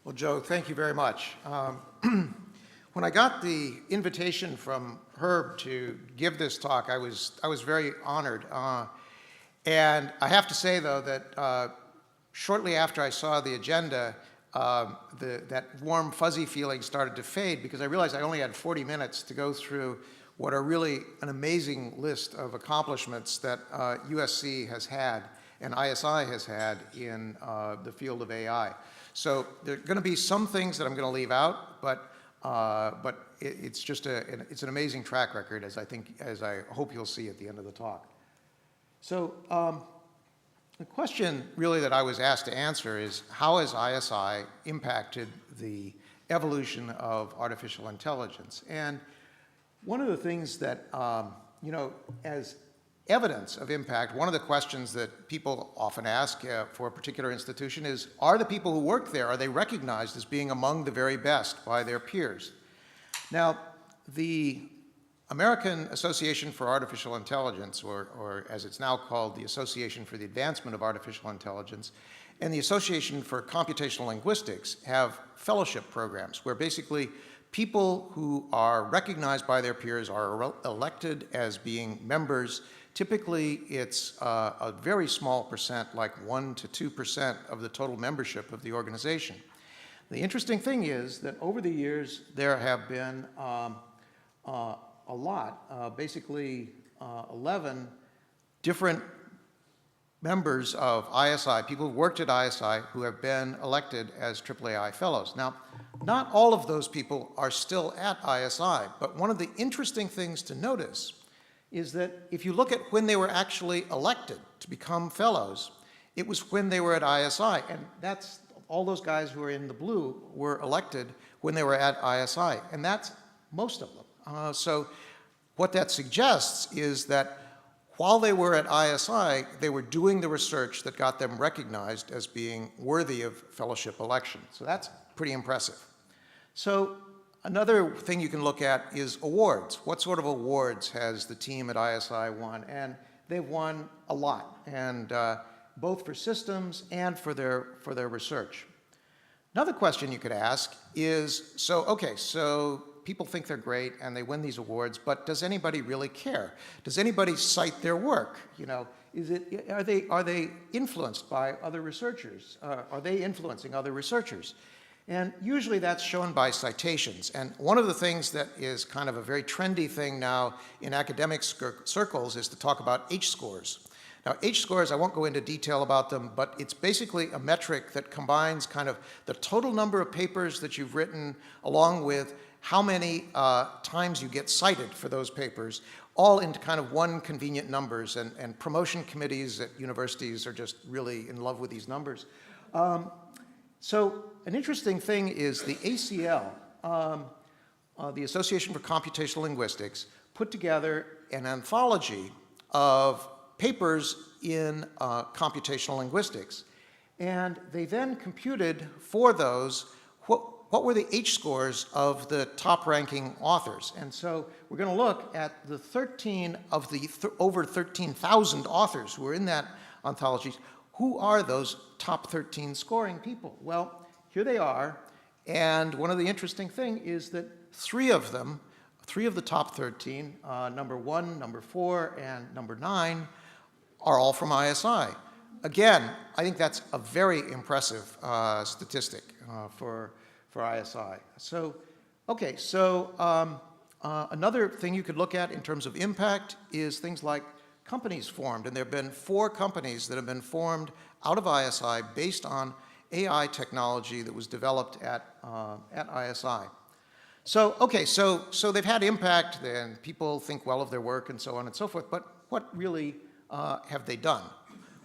Well, Joe, thank you very much. When I got the invitation from Herb to give this talk, I was very honored. And I have to say, though, that shortly after I saw the agenda, that warm, fuzzy feeling started to fade because I realized I only had 40 minutes to go through what are really an amazing list of accomplishments that USC has had and ISI has had in the field of AI. So there are going to be some things that I'm going to leave out, but it's just it's an amazing track record, as I hope you'll see at the end of the talk. So the question really that I was asked to answer is, how has ISI impacted the evolution of artificial intelligence? And one of the things that, you know, as evidence of impact, one of the questions that people often ask for a particular institution is, are the people who work there, are they recognized as being among the very best by their peers? Now, the American Association for Artificial Intelligence, or as it's now called, the Association for the Advancement of Artificial Intelligence, and the Association for Computational Linguistics have fellowship programs where basically people who are recognized by their peers are elected as being members. Typically, it's a very small percent, like 1 to 2% of the total membership of the organization. The interesting thing is that over the years, there have been a lot, basically 11 different members of ISI, people who worked at ISI who have been elected as AAAI fellows. Now, not all of those people are still at ISI, but one of the interesting things to notice is that if you look at when they were actually elected to become fellows, it was when they were at ISI, and that's all those guys who are in the blue were elected when they were at ISI, and that's most of them. So what that suggests is that while they were at ISI, they were doing the research that got them recognized as being worthy of fellowship election. So that's pretty impressive. So another thing you can look at is awards. What sort of awards has the team at ISI won? And they've won a lot, and both for systems and for their research. Another question you could ask is, so people think they're great and they win these awards, but does anybody really care? Does anybody cite their work? You know, are they influenced by other researchers? Are they influencing other researchers? And usually that's shown by citations. And one of the things that is kind of a very trendy thing now in academic circles is to talk about H-scores. Now, H-scores, I won't go into detail about them, but it's basically a metric that combines kind of the total number of papers that you've written along with how many times you get cited for those papers, all into kind of one convenient numbers, and promotion committees at universities are just really in love with these numbers. So an interesting thing is the ACL, the Association for Computational Linguistics, put together an anthology of papers in computational linguistics. And they then computed for those what were the H-scores of the top-ranking authors. And so we're going to look at the 13 of the over 13,000 authors who are in that anthology. Who are those top 13 scoring people? Well, here they are. And one of the interesting things is that three of the top 13, number 1, number 4, and number 9, are all from ISI. Again, I think that's a very impressive statistic for ISI. So, okay, so another thing you could look at in terms of impact is things like companies formed, and there have been 4 companies that have been formed out of ISI based on AI technology that was developed at ISI. So, okay, so they've had impact, and people think well of their work and so on and so forth, but what really have they done?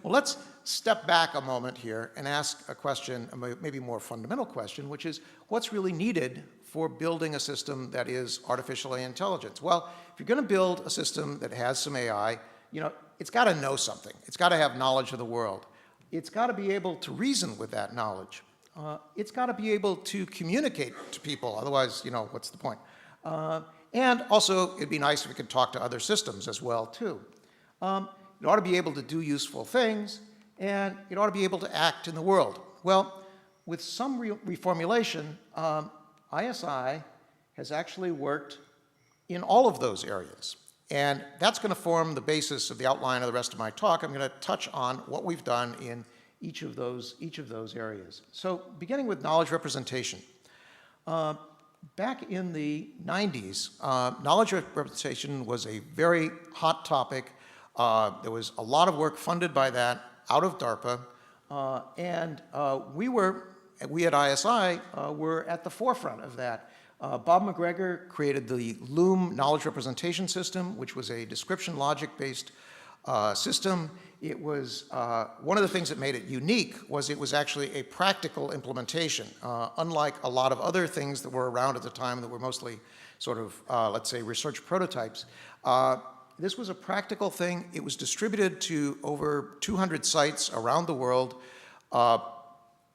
Well, let's step back a moment here and ask a question, maybe a more fundamental question, which is, what's really needed for building a system that is artificially intelligent? Well, if you're going to build a system that has some AI, you know, it's got to know something. It's got to have knowledge of the world. It's got to be able to reason with that knowledge. It's got to be able to communicate to people. Otherwise, you know, what's the point? And also, it'd be nice if it could talk to other systems as well, too. It ought to be able to do useful things, and it ought to be able to act in the world. Well, with some reformulation, ISI has actually worked in all of those areas. And that's going to form the basis of the outline of the rest of my talk. I'm going to touch on what we've done in each of those areas. So beginning with knowledge representation. Back in the 90s, knowledge representation was a very hot topic. There was a lot of work funded by that out of DARPA, and we at ISI were at the forefront of that. Bob McGregor created the Loom knowledge representation system, which was a description logic-based system. It was, one of the things that made it unique was it was actually a practical implementation, unlike a lot of other things that were around at the time that were mostly sort of, let's say, research prototypes. This was a practical thing. It was distributed to over 200 sites around the world.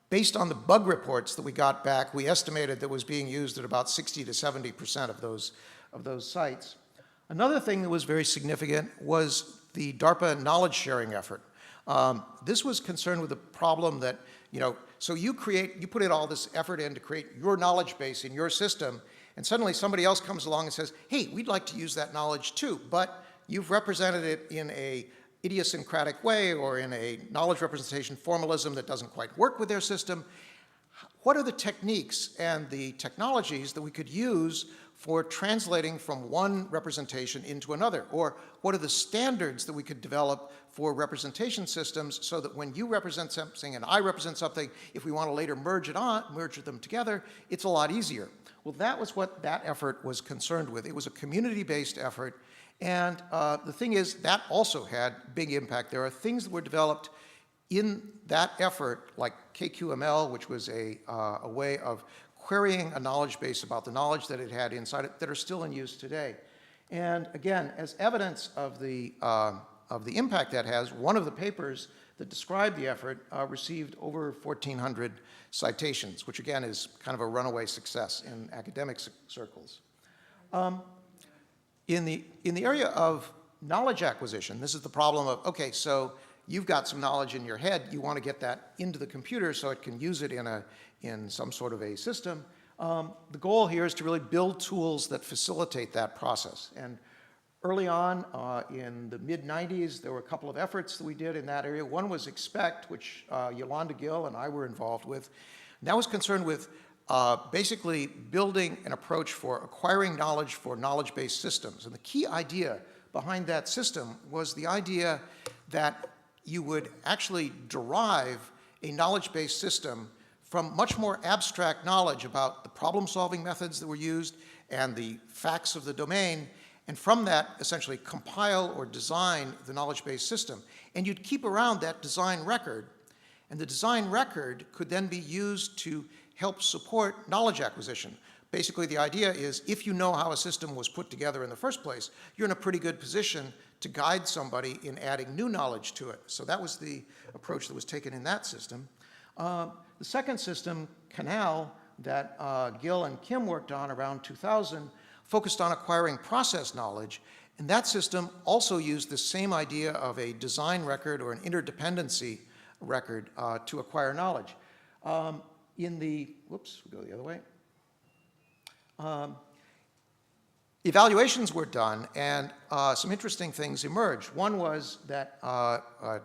Based on the bug reports that we got back, we estimated that was being used at about 60 to 70% of those sites. Another thing that was very significant was the DARPA knowledge sharing effort. This was concerned with the problem that, you know, so you put in all this effort in to create your knowledge base in your system, and suddenly somebody else comes along and says, hey, we'd like to use that knowledge too, but you've represented it in a idiosyncratic way or in a knowledge representation formalism that doesn't quite work with their system. What are the techniques and the technologies that we could use for translating from one representation into another? Or what are the standards that we could develop for representation systems so that when you represent something and I represent something, if we want to later merge them together, it's a lot easier. Well, that was what that effort was concerned with. It was a community-based effort. And the thing is, that also had big impact. There are things that were developed in that effort, like KQML, which was a way of querying a knowledge base about the knowledge that it had inside it, that are still in use today. And again, as evidence of the of the impact that has, one of the papers that described the effort received over 1,400 citations, which again is kind of a runaway success in academic circles. In the area of knowledge acquisition, this is the problem of, okay, so you've got some knowledge in your head, you want to get that into the computer so it can use it in some sort of a system. The goal here is to really build tools that facilitate that process. And early on, in the mid-90s, there were a couple of efforts that we did in that area. One was Expect, which Yolanda Gill and I were involved with. And that was concerned with basically building an approach for acquiring knowledge for knowledge-based systems. And the key idea behind that system was the idea that you would actually derive a knowledge-based system from much more abstract knowledge about the problem-solving methods that were used and the facts of the domain, and from that, essentially compile or design the knowledge-based system. And you'd keep around that design record, and the design record could then be used to help support knowledge acquisition. Basically, the idea is if you know how a system was put together in the first place, you're in a pretty good position to guide somebody in adding new knowledge to it. So that was the approach that was taken in that system. The second system, Canal, that Gil and Kim worked on around 2000, focused on acquiring process knowledge, and that system also used the same idea of a design record or an interdependency record to acquire knowledge. Whoops, we'll go the other way. Evaluations were done, and some interesting things emerged. One was that a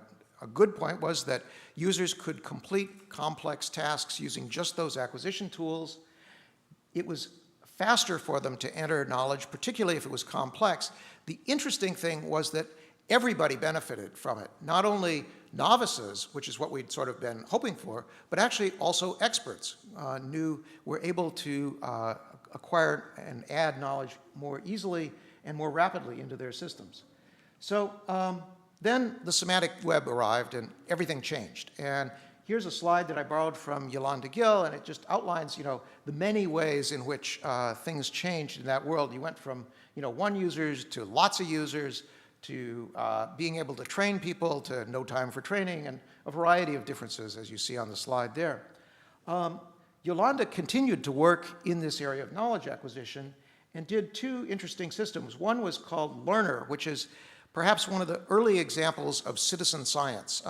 good point was that users could complete complex tasks using just those acquisition tools. It was faster for them to enter knowledge, particularly if it was complex. The interesting thing was that everybody benefited from it, not only novices, which is what we'd sort of been hoping for, but actually also experts were able to acquire and add knowledge more easily and more rapidly into their systems. So then the semantic web arrived and everything changed. And here's a slide that I borrowed from Yolanda Gill, and it just outlines, the many ways in which things changed in that world. You went from, one users to lots of users to being able to train people to no time for training, and a variety of differences, as you see on the slide there. Yolanda continued to work in this area of knowledge acquisition and did two interesting systems. One was called Learner, which is perhaps one of the early examples of citizen science.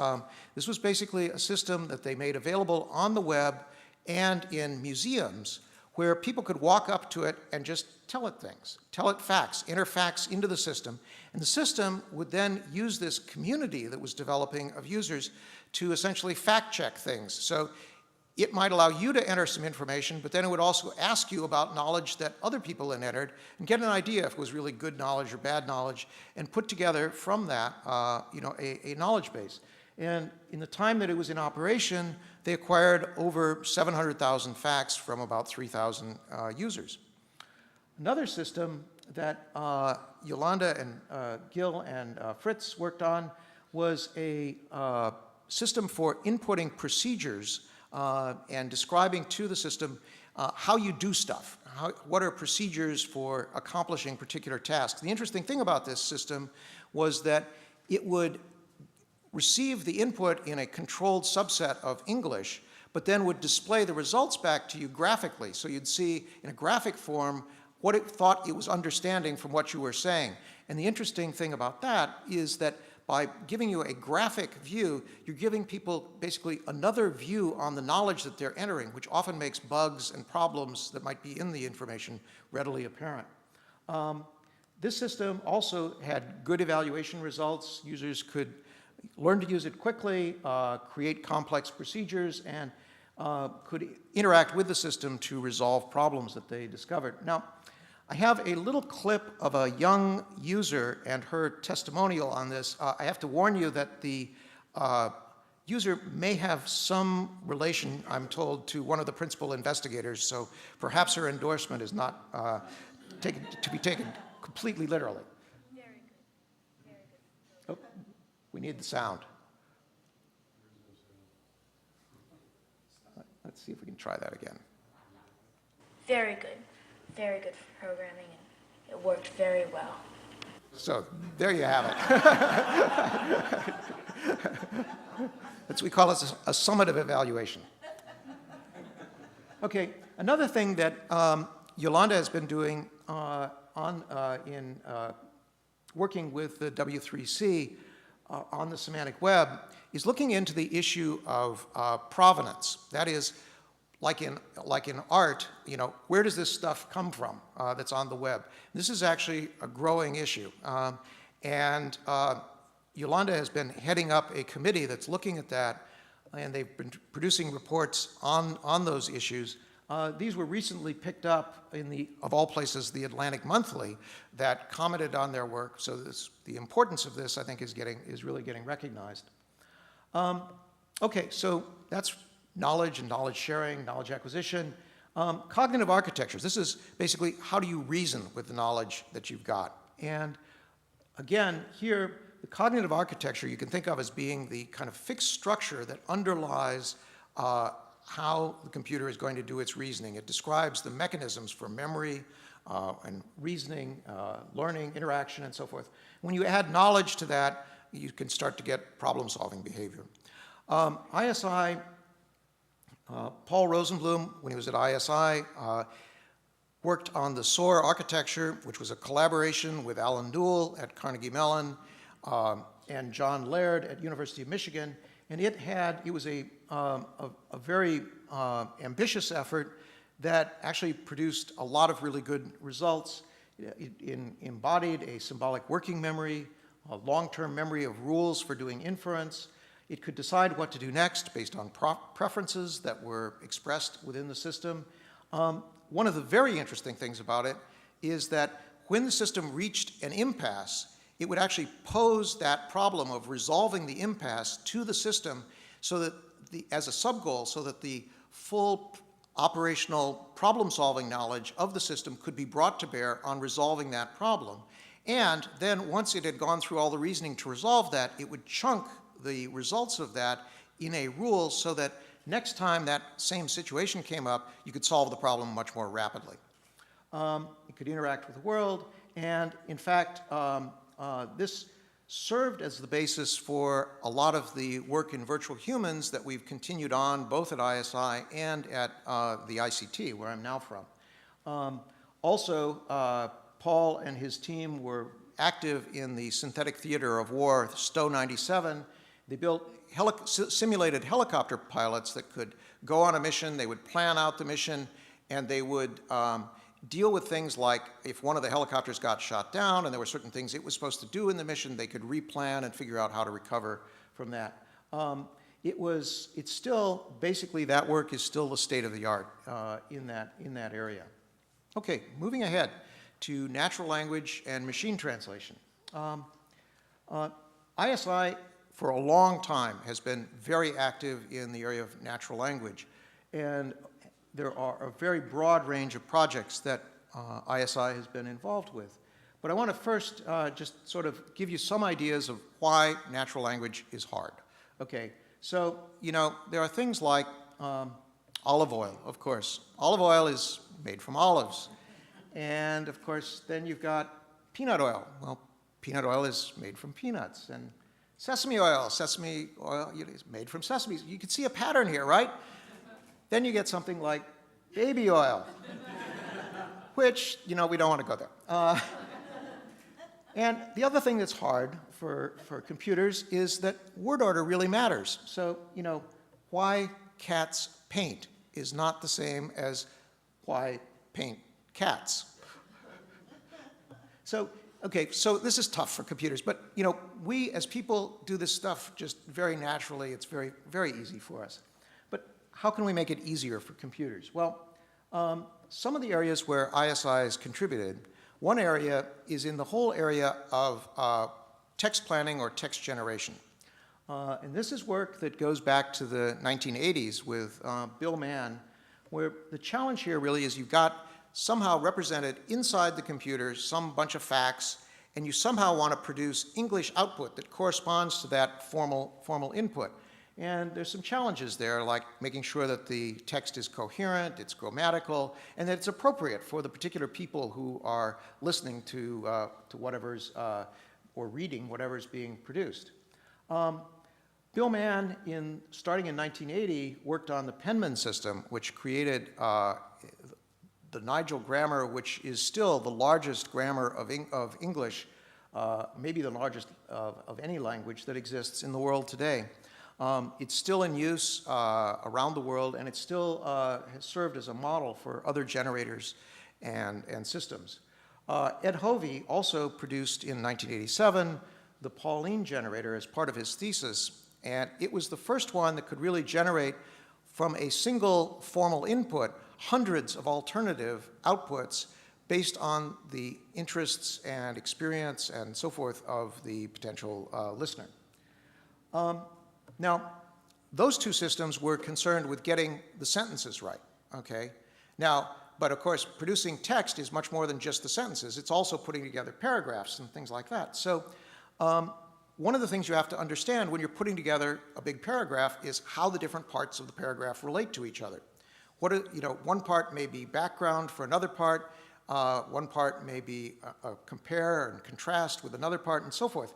This was basically a system that they made available on the web and in museums where people could walk up to it and just tell it things, tell it facts, enter facts into the system. And the system would then use this community that was developing of users to essentially fact check things. So it might allow you to enter some information, but then it would also ask you about knowledge that other people had entered and get an idea if it was really good knowledge or bad knowledge, and put together from that a knowledge base. And in the time that it was in operation, they acquired over 700,000 facts from about 3,000 users. Another system that Yolanda and Gil and Fritz worked on was a system for inputting procedures and describing to the system how you do stuff. What are procedures for accomplishing particular tasks? The interesting thing about this system was that it would receive the input in a controlled subset of English, but then would display the results back to you graphically. So you'd see in a graphic form what it thought it was understanding from what you were saying. And the interesting thing about that is that by giving you a graphic view, you're giving people basically another view on the knowledge that they're entering, which often makes bugs and problems that might be in the information readily apparent. This system also had good evaluation results. Users could learn to use it quickly, create complex procedures, and could interact with the system to resolve problems that they discovered. Now, I have a little clip of a young user and her testimonial on this. I have to warn you that the user may have some relation, I'm told, to one of the principal investigators, so perhaps her endorsement is not to be taken completely literally. Very good. Very good. Oh, we need the sound. Let's see if we can try that again. Very good. Very good programming, and it worked very well. So there you have it. We call it a summative evaluation. Okay, another thing that Yolanda has been doing in working with the W3C on the semantic web is looking into the issue of provenance. That is, like in art, you know, where does this stuff come from that's on the web? This is actually a growing issue. Yolanda has been heading up a committee that's looking at that, and they've been producing reports on those issues. These were recently picked up in of all places, the Atlantic Monthly, that commented on their work. So the importance of this, I think, is really getting recognized. Okay, so that's knowledge and knowledge sharing, knowledge acquisition. Cognitive architectures. This is basically how do you reason with the knowledge that you've got. And again, here, the cognitive architecture you can think of as being the kind of fixed structure that underlies how the computer is going to do its reasoning. It describes the mechanisms for memory and reasoning, learning, interaction, and so forth. When you add knowledge to that, you can start to get problem-solving behavior. ISI, Paul Rosenblum, when he was at ISI, worked on the SOAR architecture, which was a collaboration with Alan Newell at Carnegie Mellon and John Laird at University of Michigan. And it was a very ambitious effort that actually produced a lot of really good results. It embodied a symbolic working memory, a long-term memory of rules for doing inference. It could decide what to do next based on preferences that were expressed within the system. One of the very interesting things about it is that when the system reached an impasse, it would actually pose that problem of resolving the impasse to the system so that as a sub-goal, so that the full operational problem-solving knowledge of the system could be brought to bear on resolving that problem. And then once it had gone through all the reasoning to resolve that, it would chunk the results of that in a rule so that next time that same situation came up, you could solve the problem much more rapidly. It could interact with the world, and in fact, this served as the basis for a lot of the work in virtual humans that we've continued on both at ISI and at the ICT, where I'm now from. Also, Paul and his team were active in the synthetic theater of war, STO 97. They built simulated helicopter pilots that could go on a mission, they would plan out the mission, and they would deal with things like if one of the helicopters got shot down and there were certain things it was supposed to do in the mission, they could replan and figure out how to recover from that. It's still, basically that work is still the state of the art in that area. Okay, moving ahead to natural language and machine translation. ISI for a long time has been very active in the area of natural language, and there are a very broad range of projects that ISI has been involved with. But I want to first just sort of give you some ideas of why natural language is hard. Okay, so, you know, there are things like olive oil, of course. Olive oil is made from olives. And, of course, then you've got peanut oil. Well, peanut oil is made from peanuts. And sesame oil is made from sesame. You can see a pattern here, right? Then you get something like baby oil, which, you know, we don't want to go there. And the other thing that's hard for computers is that word order really matters. So, you know, why cats paint is not the same as why paint cats. So, okay, so this is tough for computers, but, you know, we as people do this stuff just very naturally. It's very, very easy for us. But how can we make it easier for computers? Well, some of the areas where ISI has contributed, one area is in the whole area of text planning or text generation. And this is work that goes back to the 1980s with Bill Mann, where the challenge here really is you've got somehow represented inside the computer some bunch of facts, and you somehow want to produce English output that corresponds to that formal input. And there's some challenges there, like making sure that the text is coherent, it's grammatical, and that it's appropriate for the particular people who are listening to whatever's, or reading whatever's being produced. Bill Mann, starting in 1980, worked on the Penman system, which created the Nigel grammar, which is still the largest grammar of English, maybe the largest of any language that exists in the world today. It's still in use around the world, and it still has served as a model for other generators and systems. Ed Hovey also produced in 1987 the Pauline generator as part of his thesis, and it was the first one that could really generate from a single formal input hundreds of alternative outputs based on the interests and experience and so forth of the potential listener. Now, those two systems were concerned with getting the sentences right, okay? Now, but of course, producing text is much more than just the sentences. It's also putting together paragraphs and things like that. So one of the things you have to understand when you're putting together a big paragraph is how the different parts of the paragraph relate to each other. One part may be background for another part. One part may be a compare and contrast with another part, and so forth.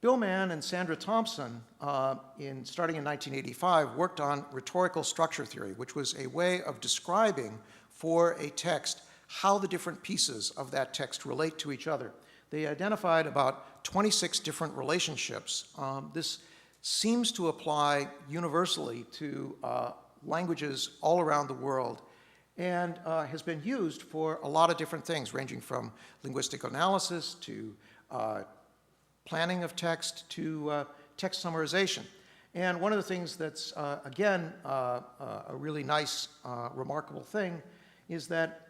Bill Mann and Sandra Thompson, starting in 1985, worked on rhetorical structure theory, which was a way of describing for a text how the different pieces of that text relate to each other. They identified about 26 different relationships. This seems to apply universally to languages all around the world, and has been used for a lot of different things, ranging from linguistic analysis to planning of text to text summarization. And one of the things that's, again, a really nice, remarkable thing is that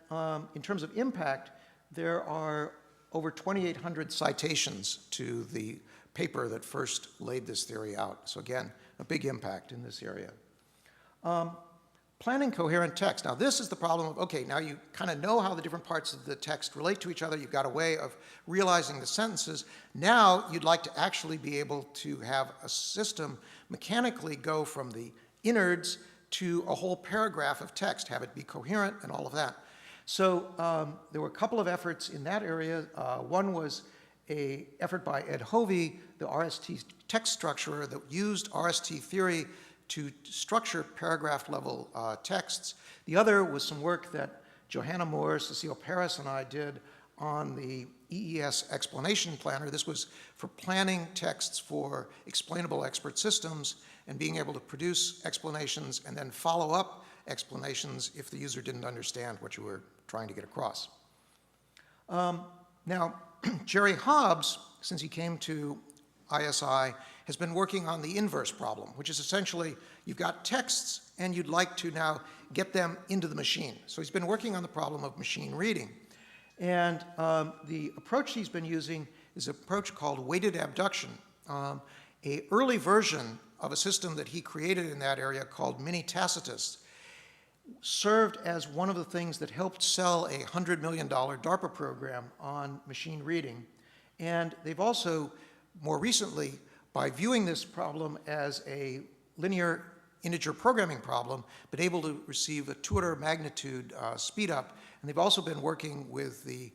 in terms of impact, there are over 2,800 citations to the paper that first laid this theory out. So again, a big impact in this area. Planning coherent text. Now this is the problem of, okay, now you kind of know how the different parts of the text relate to each other. You've got a way of realizing the sentences. Now you'd like to actually be able to have a system mechanically go from the innards to a whole paragraph of text, have it be coherent and all of that. So there were a couple of efforts in that area. One was an effort by Ed Hovey, the RST text structurer, that used RST theory to structure paragraph-level texts. The other was some work that Johanna Moore, Cecile Paris, and I did on the EES explanation planner. This was for planning texts for explainable expert systems and being able to produce explanations and then follow up explanations if the user didn't understand what you were trying to get across. Now, Jerry Hobbs, since he came to ISI, has been working on the inverse problem, which is essentially you've got texts and you'd like to now get them into the machine. So he's been working on the problem of machine reading. And the approach he's been using is an approach called weighted abduction, an early version of a system that he created in that area called Mini Tacitus, served as one of the things that helped sell a $100 million DARPA program on machine reading. And they've also, more recently, by viewing this problem as a linear integer programming problem, been able to receive a 2-order magnitude speed up. And they've also been working with the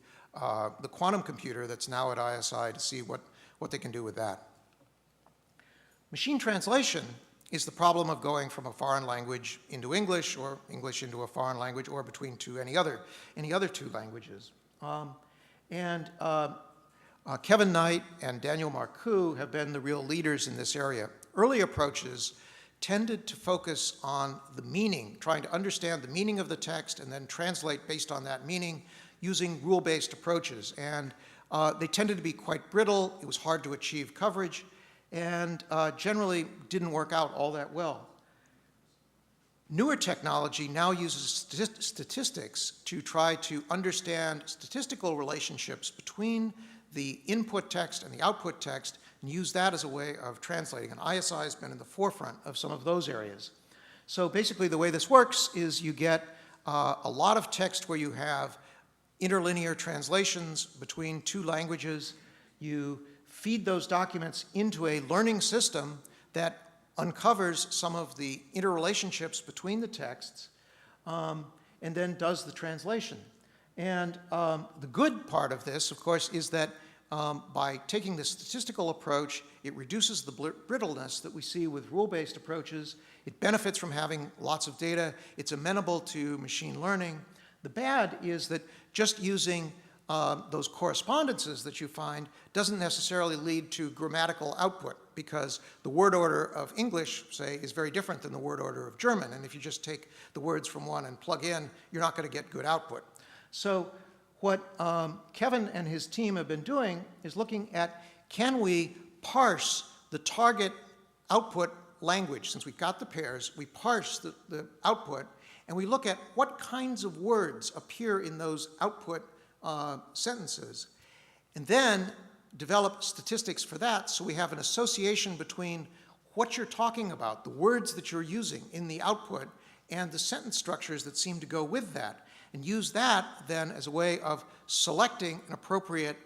quantum computer that's now at ISI to see what they can do with that. Machine translation is the problem of going from a foreign language into English, or English into a foreign language, or between any other two languages. Kevin Knight and Daniel Marcoux have been the real leaders in this area. Early approaches tended to focus on the meaning, trying to understand the meaning of the text and then translate based on that meaning using rule-based approaches. And they tended to be quite brittle. It was hard to achieve coverage, and generally didn't work out all that well. Newer technology now uses statistics to try to understand statistical relationships between the input text and the output text, and use that as a way of translating. And ISI has been in the forefront of some of those areas. So basically the way this works is you get a lot of text where you have interlinear translations between two languages. You feed those documents into a learning system that uncovers some of the interrelationships between the texts, and then does the translation. And the good part of this, of course, is that by taking the statistical approach, it reduces the brittleness that we see with rule-based approaches. It benefits from having lots of data. It's amenable to machine learning. The bad is that just using those correspondences that you find doesn't necessarily lead to grammatical output, because the word order of English, say, is very different than the word order of German. And if you just take the words from one and plug in, you're not going to get good output. So what Kevin and his team have been doing is looking at, can we parse the target output language? Since we've got the pairs, we parse the output, and we look at what kinds of words appear in those output sentences, and then develop statistics for that, so we have an association between what you're talking about, the words that you're using in the output, and the sentence structures that seem to go with that, and use that then as a way of selecting an appropriate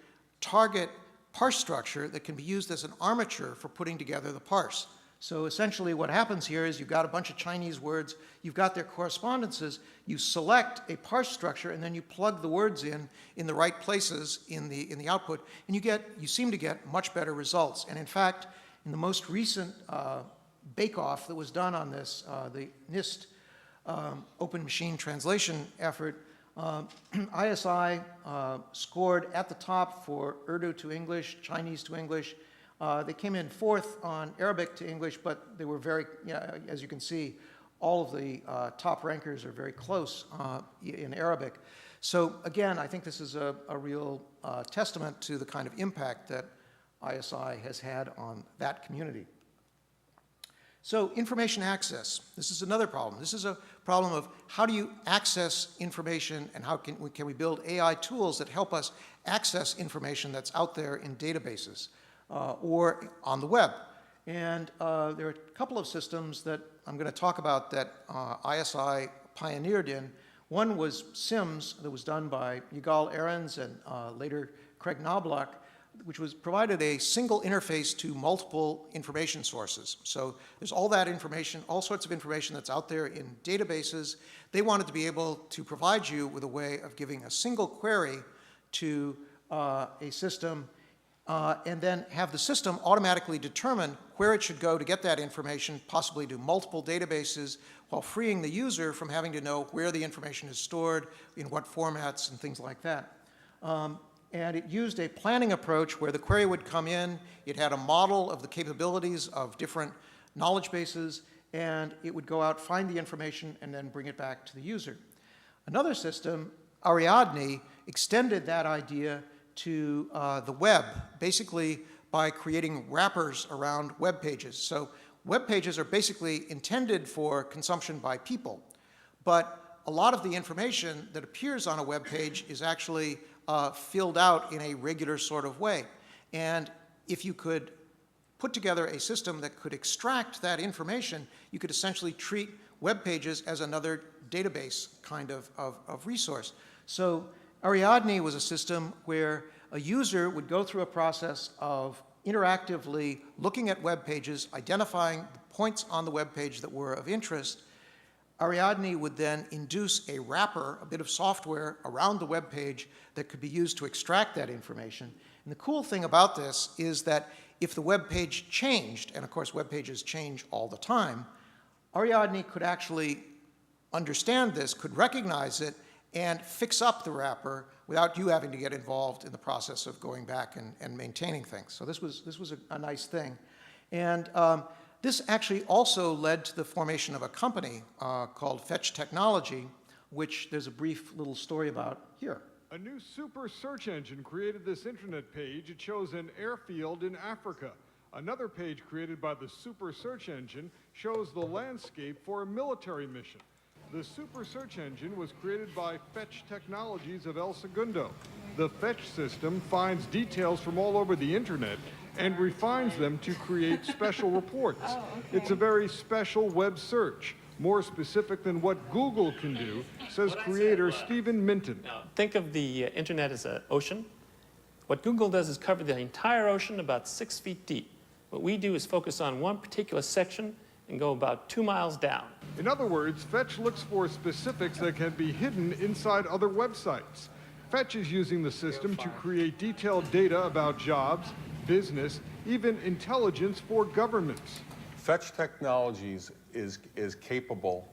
target parse structure that can be used as an armature for putting together the parse. So essentially what happens here is you've got a bunch of Chinese words, you've got their correspondences, you select a parse structure, and then you plug the words in the right places in the output, and you seem to get much better results. And in fact, in the most recent bake-off that was done on this, the NIST Open Machine Translation effort, ISI scored at the top for Urdu to English, Chinese to English. They came in fourth on Arabic to English, but they were very, as you can see, all of the top rankers are very close in Arabic. So again, I think this is a real testament to the kind of impact that ISI has had on that community. So information access, this is another problem. This is a problem of how do you access information, and how can we build AI tools that help us access information that's out there in databases or on the web. And there are a couple of systems that I'm going to talk about that ISI pioneered in. One was SIMS, that was done by Yigal Ahrens and later Craig Knobloch, which provided a single interface to multiple information sources. So there's all that information, all sorts of information that's out there in databases. They wanted to be able to provide you with a way of giving a single query to a system and then have the system automatically determine where it should go to get that information, possibly to multiple databases, while freeing the user from having to know where the information is stored, in what formats, and things like that. And it used a planning approach where the query would come in, it had a model of the capabilities of different knowledge bases, and it would go out, find the information, and then bring it back to the user. Another system, Ariadne, extended that idea to the web, basically by creating wrappers around web pages. So web pages are basically intended for consumption by people, but a lot of the information that appears on a web page is actually filled out in a regular sort of way. And if you could put together a system that could extract that information, you could essentially treat web pages as another database kind of resource. So Ariadne was a system where a user would go through a process of interactively looking at web pages, identifying the points on the web page that were of interest. Ariadne would then induce a wrapper, a bit of software around the web page that could be used to extract that information. And the cool thing about this is that if the web page changed, and of course web pages change all the time, Ariadne could actually understand this, could recognize it, and fix up the wrapper without you having to get involved in the process of going back and maintaining things. So this was a nice thing. And this actually also led to the formation of a company called Fetch Technology, which there's a brief little story about here. A new super search engine created this internet page. It shows an airfield in Africa. Another page created by the super search engine shows the landscape for a military mission. The super search engine was created by Fetch Technologies of El Segundo. The Fetch system finds details from all over the internet and refines them to create special reports. Oh, okay. It's a very special web search, more specific than what Google can do, says creator Stephen Minton. Now, think of the internet as an ocean. What Google does is cover the entire ocean about 6 feet deep. What we do is focus on one particular section and go about 2 miles down. In other words, Fetch looks for specifics that can be hidden inside other websites. Fetch is using the system to create detailed data about jobs, business, even intelligence for governments. Fetch Technologies is capable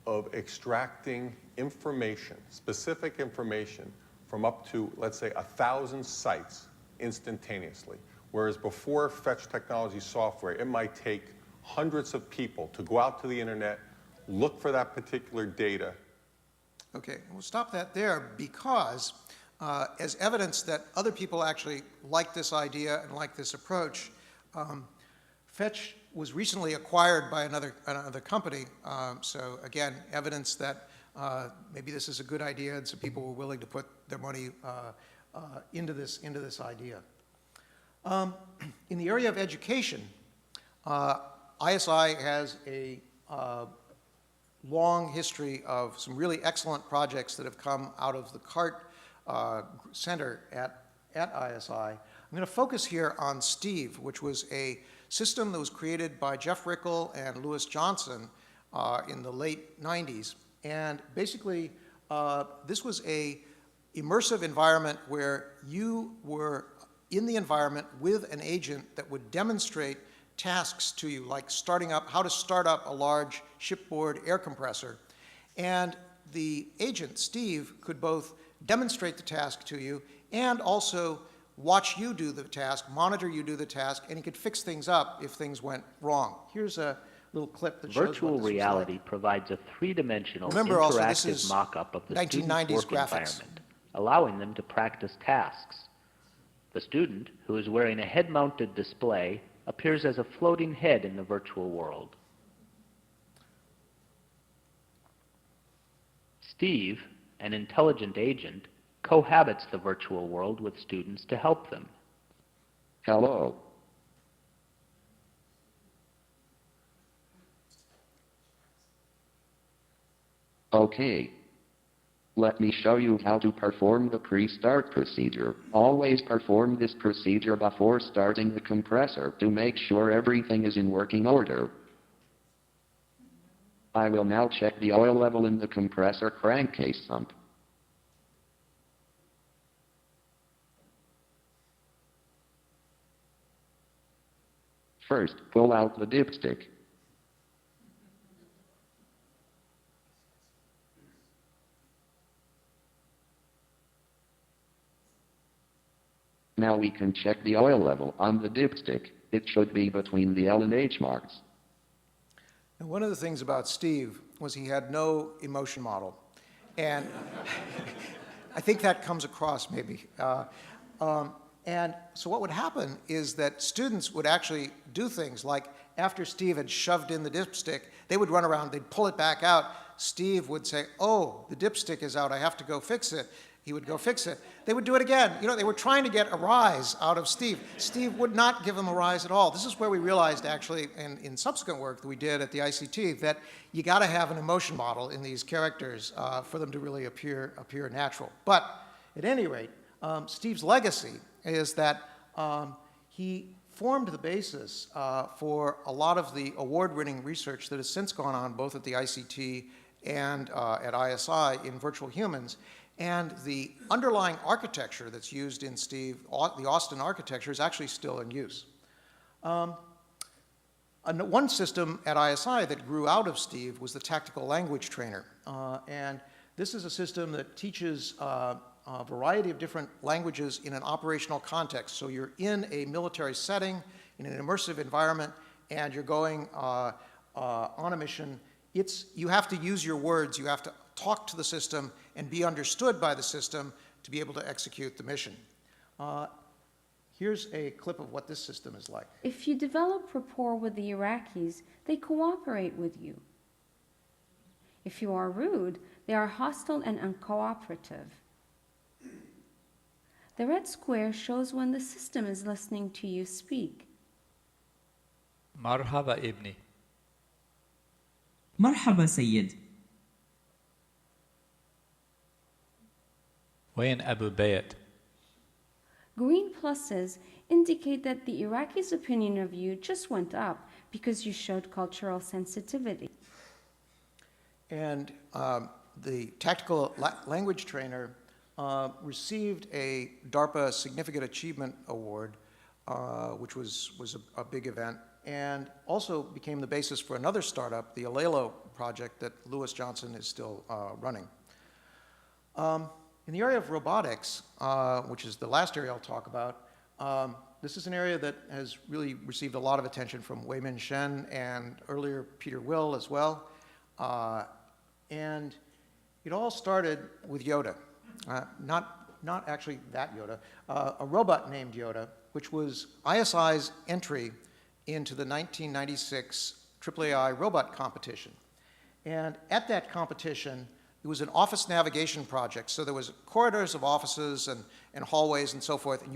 of extracting information, specific information, from up to, let's say, 1,000 sites instantaneously. Whereas before Fetch Technology software, it might take hundreds of people to go out to the internet, look for that particular data. Okay, we'll stop that there because as evidence that other people actually like this idea and like this approach, Fetch was recently acquired by another company. So again, evidence that maybe this is a good idea and some people were willing to put their money into this idea. In the area of education, ISI has a long history of some really excellent projects that have come out of the CART Center at ISI. I'm going to focus here on Steve, which was a system that was created by Jeff Rickel and Louis Johnson in the late 90s. And basically, this was a immersive environment where you were in the environment with an agent that would demonstrate tasks to you, like how to start up a large shipboard air compressor. And the agent, Steve, could both demonstrate the task to you and also watch you do the task, monitor you do the task, and he could fix things up if things went wrong. Here's a little clip that shows Virtual what this was reality like. provides a three-dimensional Remember also, this interactive is mock-up of the 1990s student's work graphics. environment, allowing them to practice tasks. The student, who is wearing a head-mounted display, appears as a floating head in the virtual world. Steve, an intelligent agent, cohabits the virtual world with students to help them. Hello. Okay. Let me show you how to perform the pre-start procedure. Always perform this procedure before starting the compressor to make sure everything is in working order. I will now check the oil level in the compressor crankcase sump. First, pull out the dipstick. Now we can check the oil level on the dipstick. It should be between the L and H marks. And one of the things about Steve was he had no emotion model. And I think that comes across maybe. And so what would happen is that students would actually do things like after Steve had shoved in the dipstick, they would run around, they'd pull it back out. Steve would say, oh, the dipstick is out, I have to go fix it. He would go fix it. They would do it again. You know, they were trying to get a rise out of Steve. Steve would not give them a rise at all. This is where we realized actually in subsequent work that we did at the ICT that you got to have an emotion model in these characters for them to really appear natural. But at any rate, Steve's legacy is that he formed the basis for a lot of the award-winning research that has since gone on both at the ICT and at ISI in virtual humans. And the underlying architecture that's used in Steve, the Austin architecture, is actually still in use. One system at ISI that grew out of Steve was the Tactical Language Trainer. And this is a system that teaches a variety of different languages in an operational context. So you're in a military setting, in an immersive environment, and you're going on a mission. You have to use your words, you have to talk to the system and be understood by the system to be able to execute the mission. Here's a clip of what this system is like. If you develop rapport with the Iraqis, they cooperate with you. If you are rude, they are hostile and uncooperative. The red square shows when the system is listening to you speak. مرحبا ابني. مرحبا سيد. وين أبو بيت؟ Green pluses indicate that the Iraqis' opinion of you just went up because you showed cultural sensitivity. And the tactical language trainer received a DARPA Significant Achievement Award, which was a big event, and also became the basis for another startup, the Alelo project that Lewis Johnson is still running. In the area of robotics, which is the last area I'll talk about, this is an area that has really received a lot of attention from Wei-Min Shen and earlier Peter Will as well. And it all started with Yoda, not actually that Yoda, a robot named Yoda, which was ISI's entry into the 1996 AAAI robot competition. And at that competition, it was an office navigation project. So there was corridors of offices and hallways and so forth. And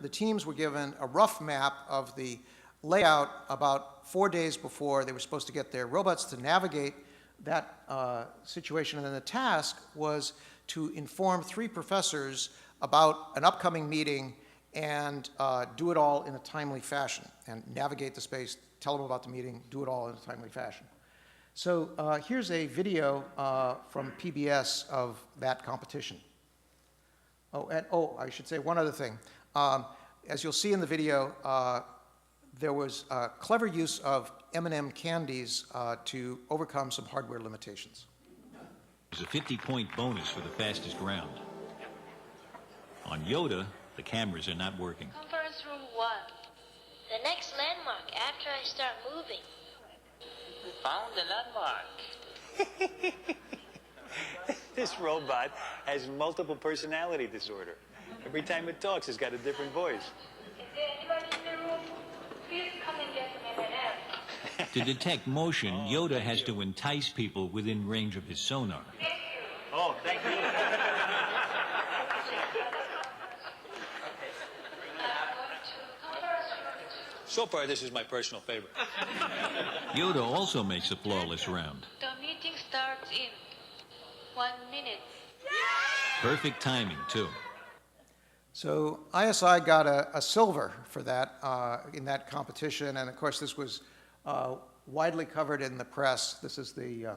the teams were given a rough map of the layout about 4 days before they were supposed to get their robots to navigate that situation. And then the task was to inform 3 professors about an upcoming meeting and do it all in a timely fashion and navigate the space, tell them about the meeting, do it all in a timely fashion. So here's a video from PBS of that competition. I should say one other thing. As you'll see in the video, there was a clever use of M&M candies to overcome some hardware limitations. There's a 50-point bonus for the fastest round. On Yoda, the cameras are not working. Conference room 1. The next landmark after I start moving. Found the landmark. This robot has multiple personality disorder. Every time it talks, it's got a different voice. Is there anybody in the room? Please come and get some M&M. To detect motion, Yoda has to entice people within range of his sonar. Oh, thank you. So far, this is my personal favorite. Yoda also makes a flawless round. The meeting starts in 1 minute. Perfect timing, too. So ISI got a silver for that in that competition, and of course this was widely covered in the press. This is the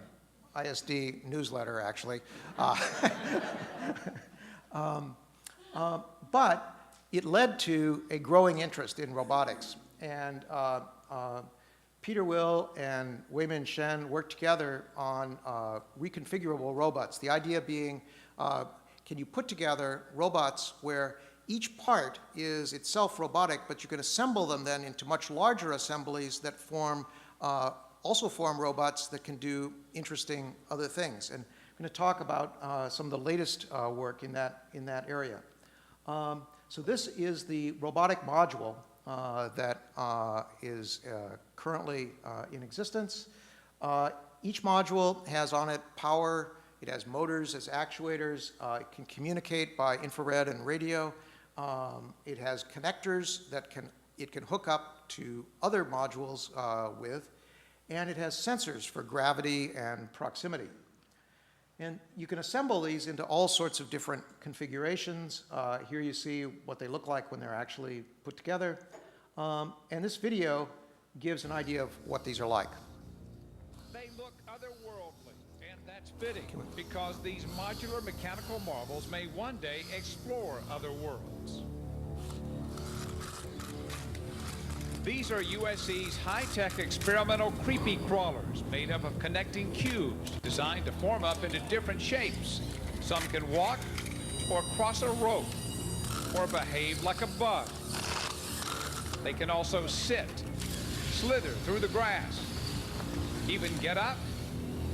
ISD newsletter, actually. But it led to a growing interest in robotics, and Peter Will and Wei-Min Shen worked together on reconfigurable robots. The idea being, can you put together robots where each part is itself robotic, but you can assemble them then into much larger assemblies that also form robots that can do interesting other things. And I'm going to talk about some of the latest work in that area. So this is the robotic module that is currently in existence. Each module has on it power. It has motors, as actuators. It can communicate by infrared and radio. It has connectors that it can hook up to other modules with, and it has sensors for gravity and proximity. And you can assemble these into all sorts of different configurations. Here you see what they look like when they're actually put together. And this video gives an idea of what these are like. They look otherworldly, and that's fitting because these modular mechanical marvels may one day explore other worlds. These are USC's high-tech experimental creepy crawlers made up of connecting cubes designed to form up into different shapes. Some can walk or cross a rope or behave like a bug. They can also sit, slither through the grass, even get up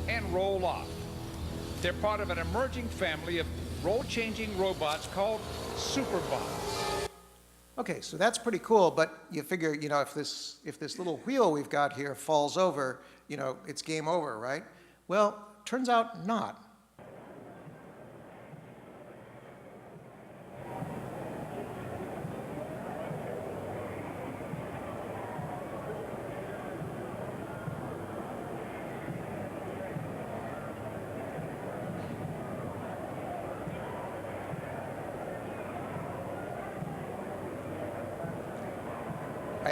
and roll off. They're part of an emerging family of role-changing robots called superbots. Okay, so that's pretty cool, but you figure, if this little wheel we've got here falls over, it's game over, right? Well, turns out not.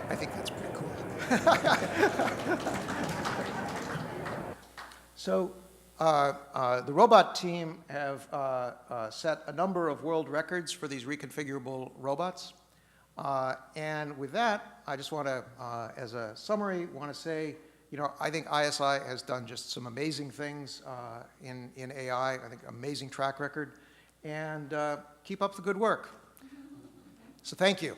I think that's pretty cool. So the robot team have set a number of world records for these reconfigurable robots. And with that, I just want to, as a summary, want to say, you know, I think ISI has done just some amazing things in AI. I think amazing track record. And keep up the good work. So thank you.